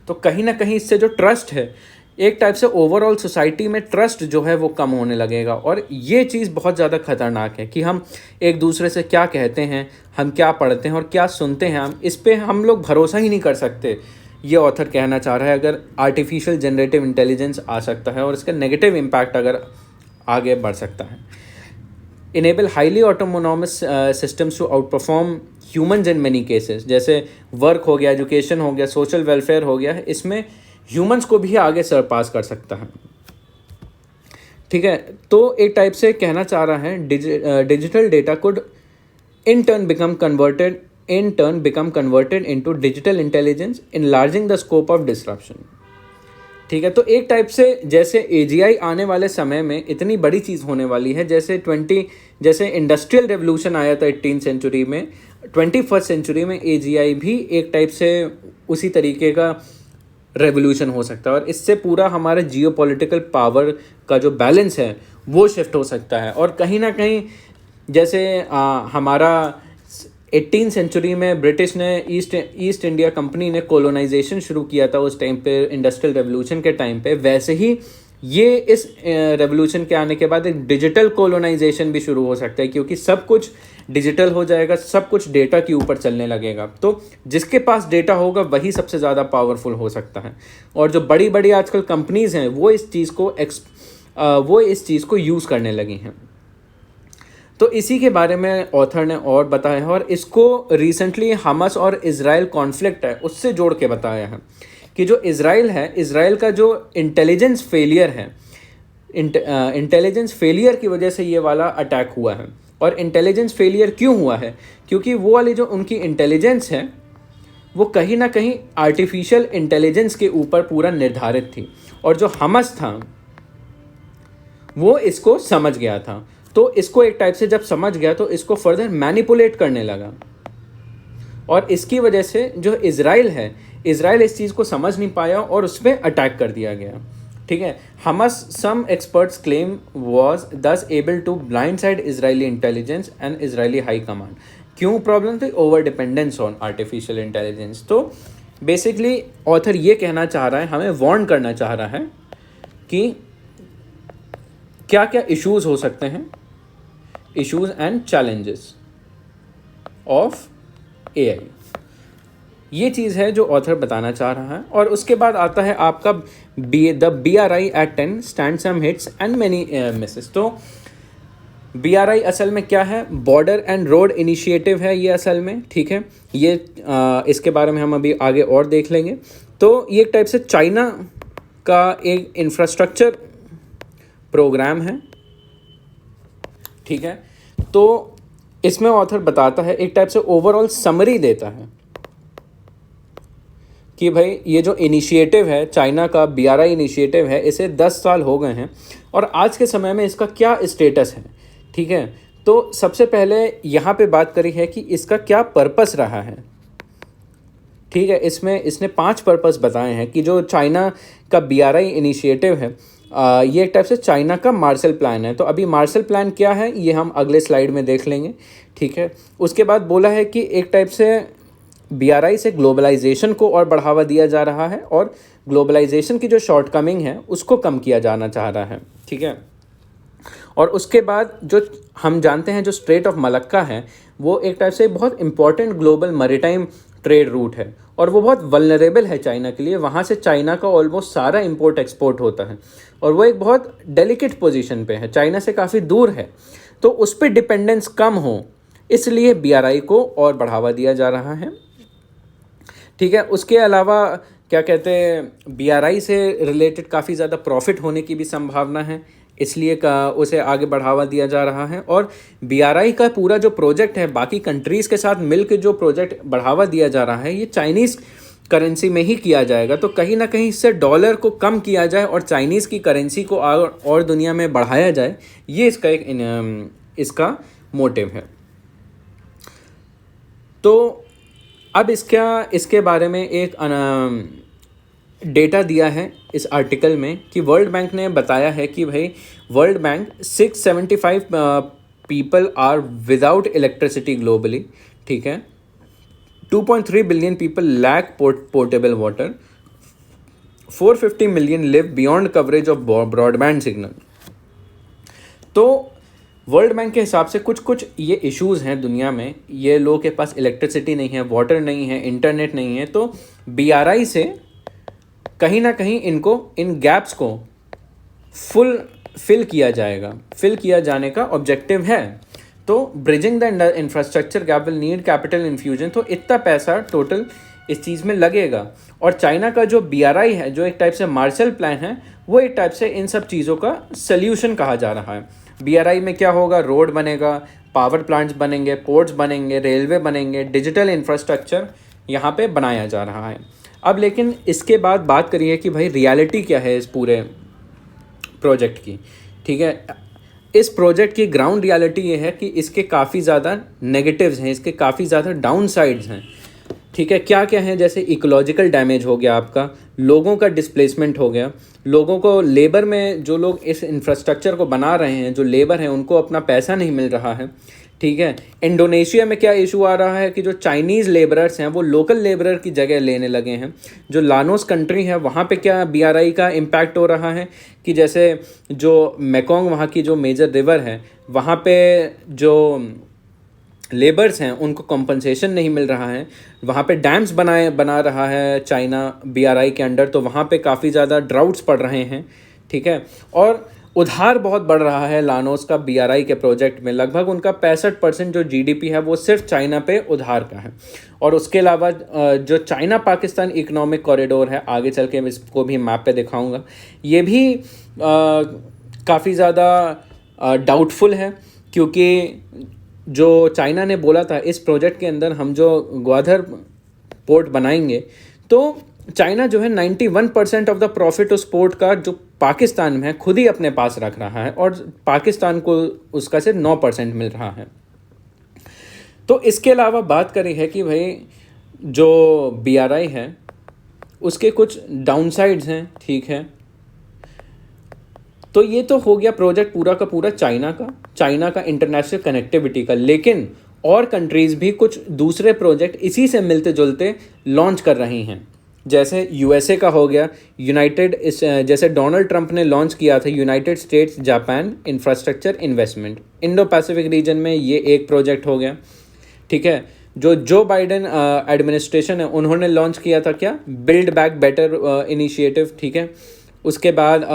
तो कहीं ना कहीं इससे जो ट्रस्ट है, एक टाइप से ओवरऑल सोसाइटी में ट्रस्ट जो है वो कम होने लगेगा, और ये चीज़ बहुत ज़्यादा खतरनाक है कि हम एक दूसरे से क्या कहते हैं, हम क्या पढ़ते हैं और क्या सुनते हैं, हम इस पे हम लोग भरोसा ही नहीं कर सकते। ये ऑथर कहना चाह रहा है, अगर आर्टिफिशियल जनरेटिव इंटेलिजेंस आ सकता है और इसका नेगेटिव इम्पैक्ट अगर आगे बढ़ सकता है। Enable highly autonomous systems to outperform humans in many cases, जैसे वर्क हो गया, एजुकेशन हो गया, सोशल वेलफेयर हो गया, इसमें ह्यूमंस को भी आगे सरपास कर सकता है। ठीक है, तो एक टाइप से कहना चाह रहा है digital data could in turn become converted into digital intelligence, enlarging the scope of disruption. ठीक है। तो एक टाइप से जैसे एजीआई आने वाले समय में इतनी बड़ी चीज़ होने वाली है, जैसे इंडस्ट्रियल रेवोल्यूशन आया था 18th सेंचुरी में, 21st सेंचुरी में एजीआई भी एक टाइप से उसी तरीके का रेवोल्यूशन हो सकता है, और इससे पूरा हमारा जियोपॉलिटिकल पावर का जो बैलेंस है वो शिफ्ट हो सकता है। और कहीं ना कहीं जैसे हमारा 18th सेंचुरी में ब्रिटिश ने ईस्ट इंडिया कंपनी ने कॉलोनाइजेशन शुरू किया था उस टाइम पे, इंडस्ट्रियल रेवोल्यूशन के टाइम पे, वैसे ही ये इस रेवोल्यूशन के आने के बाद एक डिजिटल कॉलोनाइजेशन भी शुरू हो सकता है, क्योंकि सब कुछ डिजिटल हो जाएगा, सब कुछ डेटा के ऊपर चलने लगेगा। तो जिसके पास डेटा होगा वही सबसे ज़्यादा पावरफुल हो सकता है। और जो बड़ी बड़ी आजकल कंपनीज़ हैं वो इस चीज़ को यूज़ करने लगी हैं। तो इसी के बारे में ऑथर ने और बताया है, और इसको रिसेंटली हमास और इज़राइल कॉन्फ्लिक्ट है उससे जोड़ के बताया है कि जो इज़राइल है, इज़राइल का जो इंटेलिजेंस फेलियर है, इंटेलिजेंस फेलियर की वजह से ये वाला अटैक हुआ है। और इंटेलिजेंस फेलियर क्यों हुआ है? क्योंकि वो वाली जो उनकी इंटेलिजेंस है वो कहीं ना कहीं आर्टिफिशियल इंटेलिजेंस के ऊपर पूरा निर्धारित थी, और जो हमास था वो इसको समझ गया था। तो इसको एक टाइप से जब समझ गया तो इसको फर्दर मैनिपुलेट करने लगा, और इसकी वजह से जो इज़राइल है, इज़राइल इस चीज़ को समझ नहीं पाया और उस पर अटैक कर दिया गया। ठीक है। Hamas, some experts claim, was thus able to blind side Israeli intelligence and Israeli high command. क्यों प्रॉब्लम थी? Over dependence on artificial intelligence. तो बेसिकली ऑथर ये कहना चाह रहा है, हमें वार्न करना चाह रहा है कि क्या क्या इश्यूज हो सकते हैं, issues and challenges of AI. ये चीज़ है जो ऑथर बताना चाह रहा है। और उसके बाद आता है आपका the BRI at 10 stand some hits and many misses. तो BRI असल में क्या है? बॉर्डर एंड रोड इनिशिएटिव है ये असल में। ठीक है। ये इसके बारे में हम अभी आगे और देख लेंगे। तो ये एक टाइप से चाइना का एक इंफ्रास्ट्रक्चर प्रोग्राम है। ठीक है। तो इसमें ऑथर बताता है, एक टाइप से ओवरऑल समरी देता है कि भाई ये जो इनिशिएटिव है चाइना का, BRI इनिशिएटिव है, इसे 10 साल हो गए हैं और आज के समय में इसका क्या स्टेटस है। ठीक है। तो सबसे पहले यहाँ पे बात करी है कि इसका क्या पर्पस रहा है। ठीक है। इसमें इसने 5 पर्पस बताए हैं कि जो चाइना का BRI इनिशिएटिव है, ये एक टाइप से चाइना का मार्शल प्लान है। तो अभी मार्शल प्लान क्या है ये हम अगले स्लाइड में देख लेंगे। ठीक है। उसके बाद बोला है कि एक टाइप से BRI से ग्लोबलाइजेशन को और बढ़ावा दिया जा रहा है, और ग्लोबलाइजेशन की जो शॉर्टकमिंग है उसको कम किया जाना चाह रहा है। ठीक है। और उसके बाद जो हम जानते हैं जो स्ट्रेट ऑफ मलक्का है वो एक टाइप से बहुत important global maritime trade route है, और वो बहुत वल्नरेबल है चाइना के लिए। वहाँ से चाइना का ऑलमोस्ट सारा इंपोर्ट एक्सपोर्ट होता है, और वो एक बहुत डेलिकेट पोजीशन पे है, चाइना से काफ़ी दूर है। तो उस पर डिपेंडेंस कम हो इसलिए BRI को और बढ़ावा दिया जा रहा है। ठीक है। उसके अलावा क्या कहते हैं, BRI से रिलेटेड काफ़ी ज़्यादा प्रॉफिट होने की भी संभावना है, इसलिए उसे आगे बढ़ावा दिया जा रहा है। और BRI का पूरा जो प्रोजेक्ट है बाकी कंट्रीज़ के साथ मिलकर जो प्रोजेक्ट बढ़ावा दिया जा रहा है ये चाइनीज़ करेंसी में ही किया जाएगा। तो कहीं ना कहीं इससे डॉलर को कम किया जाए और चाइनीज़ की करेंसी को और दुनिया में बढ़ाया जाए, ये इसका मोटिव है। तो अब इसके बारे में एक डेटा दिया है इस आर्टिकल में कि वर्ल्ड बैंक ने बताया है कि भाई world bank 675 people are without electricity globally. ठीक है। 2.3 billion people lack portable water, 450 million live beyond coverage of broadband signal. तो वर्ल्ड बैंक के हिसाब से कुछ ये इश्यूज़ हैं दुनिया में, ये लोगों के पास इलेक्ट्रिसिटी नहीं है, वाटर नहीं है, इंटरनेट नहीं है। तो BRI से कहीं ना कहीं इन गैप्स को फिल किया जाएगा, फिल किया जाने का ऑब्जेक्टिव है। तो bridging the infrastructure gap will need capital infusion. तो इतना पैसा टोटल इस चीज़ में लगेगा। और चाइना का जो BRI है, जो एक टाइप से मार्शल प्लान है, वो एक टाइप से इन सब चीज़ों का सल्यूशन कहा जा रहा है। BRI में क्या होगा? रोड बनेगा, पावर प्लांट्स बनेंगे, पोर्ट्स बनेंगे, रेलवे बनेंगे, डिजिटल इंफ्रास्ट्रक्चर यहाँ पे बनाया जा रहा है। अब लेकिन इसके बाद बात करिए कि भाई रियलिटी क्या है इस पूरे प्रोजेक्ट की, ठीक है। इस प्रोजेक्ट की ग्राउंड रियलिटी ये है कि इसके काफ़ी ज़्यादा नेगेटिव्स हैं, इसके काफ़ी ज़्यादा डाउन साइड्स हैं, ठीक है। क्या क्या है, जैसे इकोलॉजिकल डैमेज हो गया आपका, लोगों का डिस्प्लेसमेंट हो गया, लोगों को लेबर में, जो लोग इस इंफ्रास्ट्रक्चर को बना रहे हैं, जो लेबर हैं, उनको अपना पैसा नहीं मिल रहा है, ठीक है। इंडोनेशिया में क्या इशू आ रहा है कि जो चाइनीज़ लेबरर्स हैं वो लोकल लेबरर की जगह लेने लगे हैं। जो लानोस कंट्री है वहाँ पे क्या बीआरआई का इम्पैक्ट हो रहा है कि जैसे जो मेकोंग वहाँ की जो मेजर रिवर है, वहाँ पे जो लेबर्स हैं उनको कॉम्पनसेशन नहीं मिल रहा है। वहाँ पे डैम्स बना रहा है चाइना बीआरआई के अंडर, तो वहाँ पे काफ़ी ज़्यादा ड्राउट्स पड़ रहे हैं, ठीक है। और उधार बहुत बढ़ रहा है लानोस का बीआरआई के प्रोजेक्ट में, लगभग उनका 65% जो जीडीपी है वो सिर्फ चाइना पे उधार का है। और उसके अलावा जो चाइना पाकिस्तान इकोनॉमिक कॉरिडोर है, आगे चल के इसको भी मैप पे दिखाऊंगा, ये भी काफ़ी ज़्यादा डाउटफुल है, क्योंकि जो चाइना ने बोला था इस प्रोजेक्ट के अंदर हम जो ग्वादर पोर्ट बनाएंगे, तो चाइना जो है 91% ऑफ द प्रॉफिट उस पोर्ट का जो पाकिस्तान में है खुद ही अपने पास रख रहा है, और पाकिस्तान को उसका सिर्फ 9% मिल रहा है। तो इसके अलावा बात करी है कि भाई जो बीआरआई है उसके कुछ डाउनसाइड्स हैं, ठीक है। तो ये तो हो गया प्रोजेक्ट पूरा का पूरा चाइना का इंटरनेशनल कनेक्टिविटी का, लेकिन और कंट्रीज़ भी कुछ दूसरे प्रोजेक्ट इसी से मिलते जुलते लॉन्च कर रही हैं। जैसे यूएसए का हो गया जैसे डोनाल्ड ट्रंप ने लॉन्च किया था United states Japan infrastructure investment, Indo Pacific region में ये एक प्रोजेक्ट हो गया, ठीक है। जो बाइडेन एडमिनिस्ट्रेशन है उन्होंने लॉन्च किया था क्या, बिल्ड बैक बेटर इनिशिएटिव, ठीक है। उसके बाद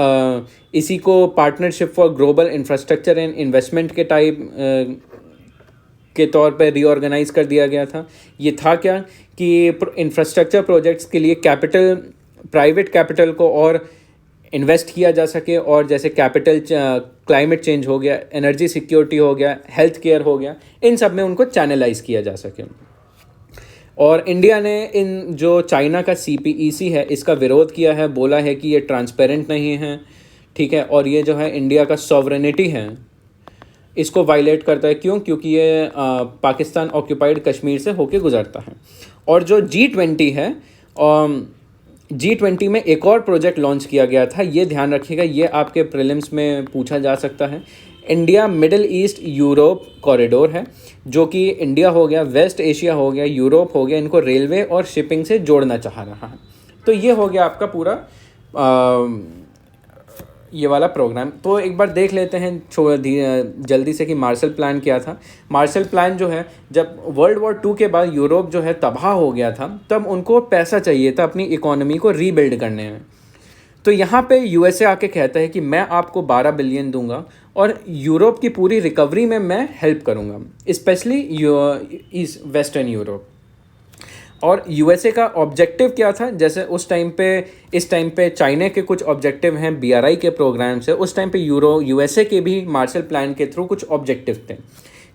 इसी को partnership for global infrastructure and investment के टाइप के तौर पे रीऑर्गेनाइज कर दिया गया था। ये था क्या कि इंफ्रास्ट्रक्चर प्रोजेक्ट्स के लिए प्राइवेट कैपिटल को और इन्वेस्ट किया जा सके, और जैसे क्लाइमेट चेंज हो गया, एनर्जी सिक्योरिटी हो गया, हेल्थ केयर हो गया, इन सब में उनको चैनलाइज किया जा सके। और इंडिया ने इन जो चाइना का सीपीईसी है इसका विरोध किया है, बोला है कि ये ट्रांसपेरेंट नहीं है, ठीक है। और ये जो है इंडिया का सॉवरेनिटी है इसको वायलेट करता है। क्यों? क्योंकि ये पाकिस्तान ऑक्यूपाइड कश्मीर से होके गुजरता है। और जो G20 है, G20 में एक और प्रोजेक्ट लॉन्च किया गया था, ये ध्यान रखिएगा, ये आपके प्रीलिम्स में पूछा जा सकता है। India middle east Europe corridor है, जो कि इंडिया हो गया, वेस्ट एशिया हो गया, यूरोप हो गया, इनको रेलवे और शिपिंग से जोड़ना चाह रहा है। तो ये हो गया आपका पूरा ये वाला प्रोग्राम। तो एक बार देख लेते हैं जल्दी से कि मार्शल प्लान क्या था। मार्शल प्लान जो है, जब वर्ल्ड वॉर 2 के बाद यूरोप जो है तबाह हो गया था, तब उनको पैसा चाहिए था अपनी इकोनॉमी को रीबिल्ड करने में। तो यहाँ पे यूएसए आके कहता है कि मैं आपको 12 बिलियन दूंगा और यूरोप की पूरी रिकवरी में मैं हेल्प करूँगा, स्पेशली वेस्टर्न यूरोप। और यूएसए का ऑब्जेक्टिव क्या था, जैसे इस टाइम पे चाइना के कुछ ऑब्जेक्टिव हैं बीआरआई के प्रोग्राम से, उस टाइम पे यूएसए के भी मार्शल प्लान के थ्रू कुछ ऑब्जेक्टिव थे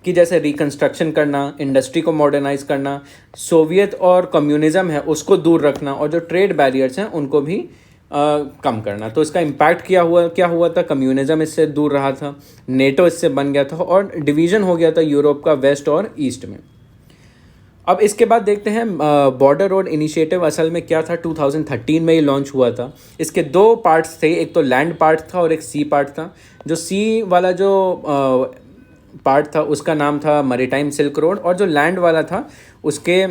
कि जैसे रिकंस्ट्रक्शन करना, इंडस्ट्री को मॉडर्नाइज करना, सोवियत और कम्युनिज्म है उसको दूर रखना, और जो ट्रेड बैरियर्स हैं उनको भी कम करना। तो इसका इम्पैक्ट क्या हुआ था, कम्युनिज्म इससे दूर रहा था, नेटो इससे बन गया था, और डिवीज़न हो गया था यूरोप का वेस्ट और ईस्ट में। अब इसके बाद देखते हैं बॉर्डर रोड इनिशिएटिव असल में क्या था। 2013 में ये लॉन्च हुआ था। इसके 2 पार्ट्स थे, एक तो लैंड पार्ट था और एक सी पार्ट था। जो सी वाला जो पार्ट था उसका नाम था मैरीटाइम सिल्क रोड, और जो लैंड वाला था उसके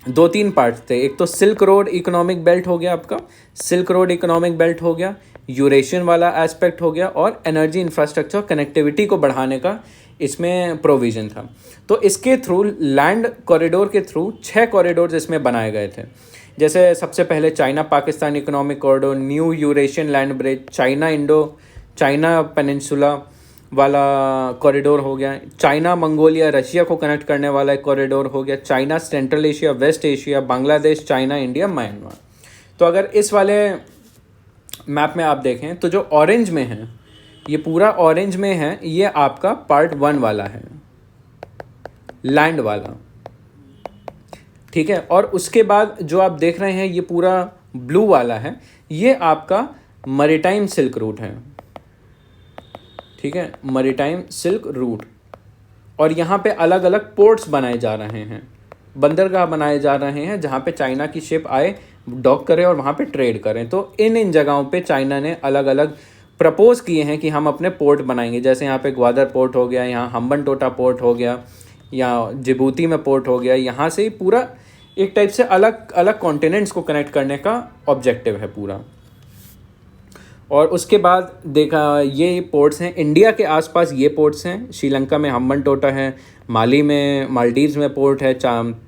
2-3 पार्ट्स थे। एक तो सिल्क रोड इकोनॉमिक बेल्ट हो गया, आपका सिल्क रोड इकोनॉमिक बेल्ट हो गया, यूरेशियन वाला एस्पेक्ट हो गया, और एनर्जी इंफ्रास्ट्रक्चर कनेक्टिविटी को बढ़ाने का इसमें प्रोविज़न था। तो इसके थ्रू लैंड कॉरिडोर के थ्रू 6 कॉरिडोर्स इसमें बनाए गए थे। जैसे सबसे पहले China Pakistan economic corridor, new Eurasian land bridge, China peninsula वाला कॉरिडोर हो गया, चाइना मंगोलिया रशिया को कनेक्ट करने वाला एक कॉरिडोर हो गया, China central Asia west Asia, Bangladesh China India Myanmar. तो अगर इस वाले मैप में आप देखें तो जो ऑरेंज में है, ये पूरा ऑरेंज में है, ये आपका पार्ट 1 वाला है, लैंड वाला, ठीक है। और उसके बाद जो आप देख रहे हैं ये पूरा ब्लू वाला है, ये आपका मैरीटाइम सिल्क रूट है, ठीक है, मैरीटाइम सिल्क रूट। और यहाँ पे अलग अलग पोर्ट्स बनाए जा रहे हैं, बंदरगाह बनाए जा रहे हैं जहाँ पे चाइना की शिप आए, डॉक करें और वहाँ पे ट्रेड करें। तो इन जगहों पे चाइना ने अलग अलग प्रपोज किए हैं कि हम अपने पोर्ट बनाएंगे। जैसे यहाँ पे ग्वादर पोर्ट हो गया, यहाँ हम्बनटोटा पोर्ट हो गया, या जिबूती में पोर्ट हो गया। यहाँ से ही पूरा एक टाइप से अलग अलग कॉन्टिनेंट्स को कनेक्ट करने का ऑब्जेक्टिव है पूरा। और उसके बाद देखा ये पोर्ट्स हैं इंडिया के आसपास, ये पोर्ट्स हैं श्रीलंका में हम्बनटोटा है, माली में मालदीव्स में पोर्ट है,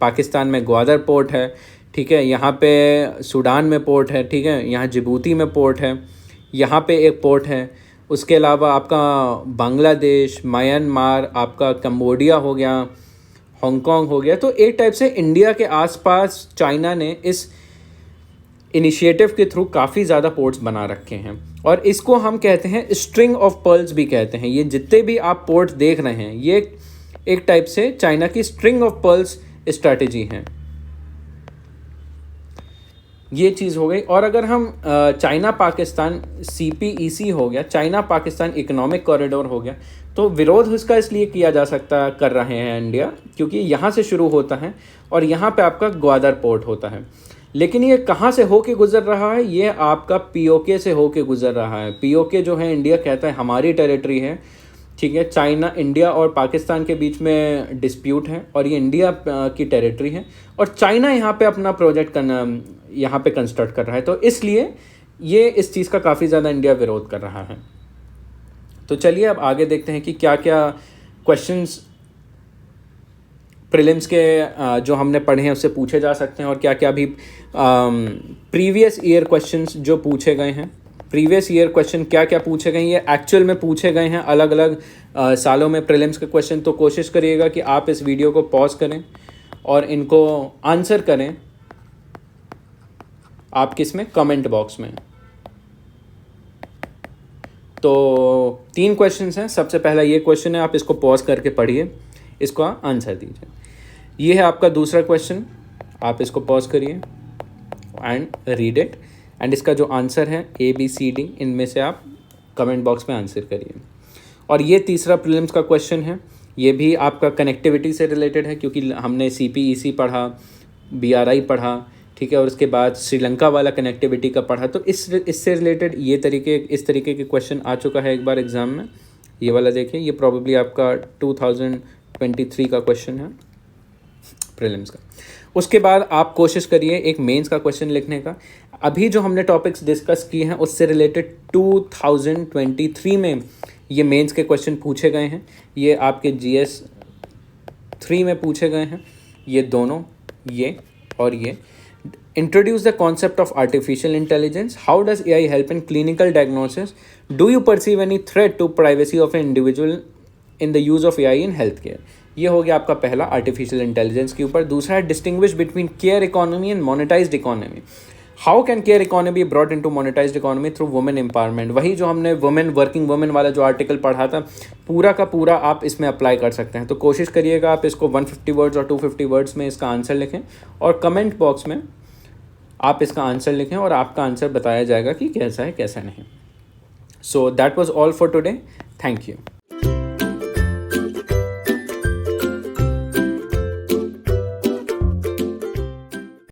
पाकिस्तान में ग्वादर पोर्ट है, ठीक है, यहाँ पे सूडान में पोर्ट है, ठीक है, यहाँ जिबूती में पोर्ट है, यहाँ पे एक पोर्ट है। उसके अलावा आपका बांग्लादेश, म्यांमार, आपका कंबोडिया हो गया, हांगकांग हो गया। तो एक टाइप से इंडिया के आसपास चाइना ने इस इनिशिएटिव के थ्रू काफ़ी ज़्यादा पोर्ट्स बना रखे हैं। और इसको हम कहते हैं स्ट्रिंग ऑफ पर्ल्स भी कहते हैं। ये जितने भी आप पोर्ट्स देख रहे हैं ये एक टाइप से चाइना की स्ट्रिंग ऑफ पर्ल्स स्ट्रैटेजी है। ये चीज़ हो गई। और अगर हम चाइना पाकिस्तान CPEC हो गया, चाइना पाकिस्तान इकोनॉमिक कॉरिडोर हो गया, तो विरोध इसका इसलिए किया जा सकता कर रहे हैं इंडिया, क्योंकि यहाँ से शुरू होता है और यहाँ पे आपका ग्वादर पोर्ट होता है। लेकिन ये कहाँ से होके गुजर रहा है? ये आपका POK से होके गुजर रहा है। POK जो है इंडिया कहता है हमारी टेरिटरी है, ठीक है। चाइना, इंडिया और पाकिस्तान के बीच में डिस्प्यूट है और ये इंडिया की टेरिटरी है, और चाइना यहाँ पे अपना प्रोजेक्ट यहाँ पे कंस्ट्रक्ट कर रहा है। तो इसलिए ये इस चीज़ का काफ़ी ज़्यादा इंडिया विरोध कर रहा है। तो चलिए अब आगे देखते हैं कि क्या क्या क्वेश्चंस प्रीलिम्स के जो हमने पढ़े हैं उससे पूछे जा सकते हैं, और क्या क्या भी प्रीवियस ईयर क्वेश्चंस जो पूछे गए हैं, प्रीवियस ईयर क्वेश्चन क्या क्या पूछे गए हैं, ये एक्चुअल में पूछे गए हैं अलग अलग सालों में प्रीलिम्स के क्वेश्चन। तो कोशिश करिएगा कि आप इस वीडियो को पॉज करें और इनको आंसर करें आप किस में, कमेंट बॉक्स में। तो 3 क्वेश्चंस हैं। सबसे पहला ये क्वेश्चन है, आप इसको पॉज करके पढ़िए, इसको आंसर दीजिए। ये है आपका दूसरा क्वेश्चन, आप इसको पॉज करिए एंड रीड इट, एंड इसका जो आंसर है ABCD, इनमें से आप कमेंट बॉक्स में आंसर करिए। और ये तीसरा प्रीलिम्स का क्वेश्चन है, ये भी आपका कनेक्टिविटी से रिलेटेड है, क्योंकि हमने CPEC पढ़ा, BRI पढ़ा, ठीक है, और उसके बाद श्रीलंका वाला कनेक्टिविटी का पढ़ा। तो इससे रिलेटेड इस तरीके के क्वेश्चन आ चुका है एक बार एग्ज़ाम में। ये वाला देखिए, ये प्रॉबेबली आपका 2023 का क्वेश्चन है प्रीलिम्स का। उसके बाद आप कोशिश करिए एक मेंस का क्वेश्चन लिखने का। अभी जो हमने टॉपिक्स डिस्कस किए हैं उससे रिलेटेड 2023 में ये मेंस के क्वेश्चन पूछे गए हैं। ये आपके GS 3 में पूछे गए हैं, ये दोनों, ये और ये। Introduce the concept of artificial intelligence. How does AI help in clinical diagnosis? Do you perceive any threat to privacy of an individual in the use of AI in healthcare? ये हो गया आपका पहला आर्टिफिशियल इंटेलिजेंस के ऊपर। दूसरा है distinguish between care economy and monetised economy. How can care economy brought into monetised economy through women empowerment. वही जो हमने वर्किंग वुमेन वाला जो आर्टिकल पढ़ा था, पूरा का पूरा आप इसमें अप्लाई कर सकते हैं। तो कोशिश करिएगा आप इसको 150 वर्ड्स और 250 वर्ड्स में इसका आंसर लिखें, और कमेंट बॉक्स में आप इसका आंसर लिखें और आपका आंसर बताया जाएगा कि कैसा है कैसा नहीं। So that was all for today. Thank you.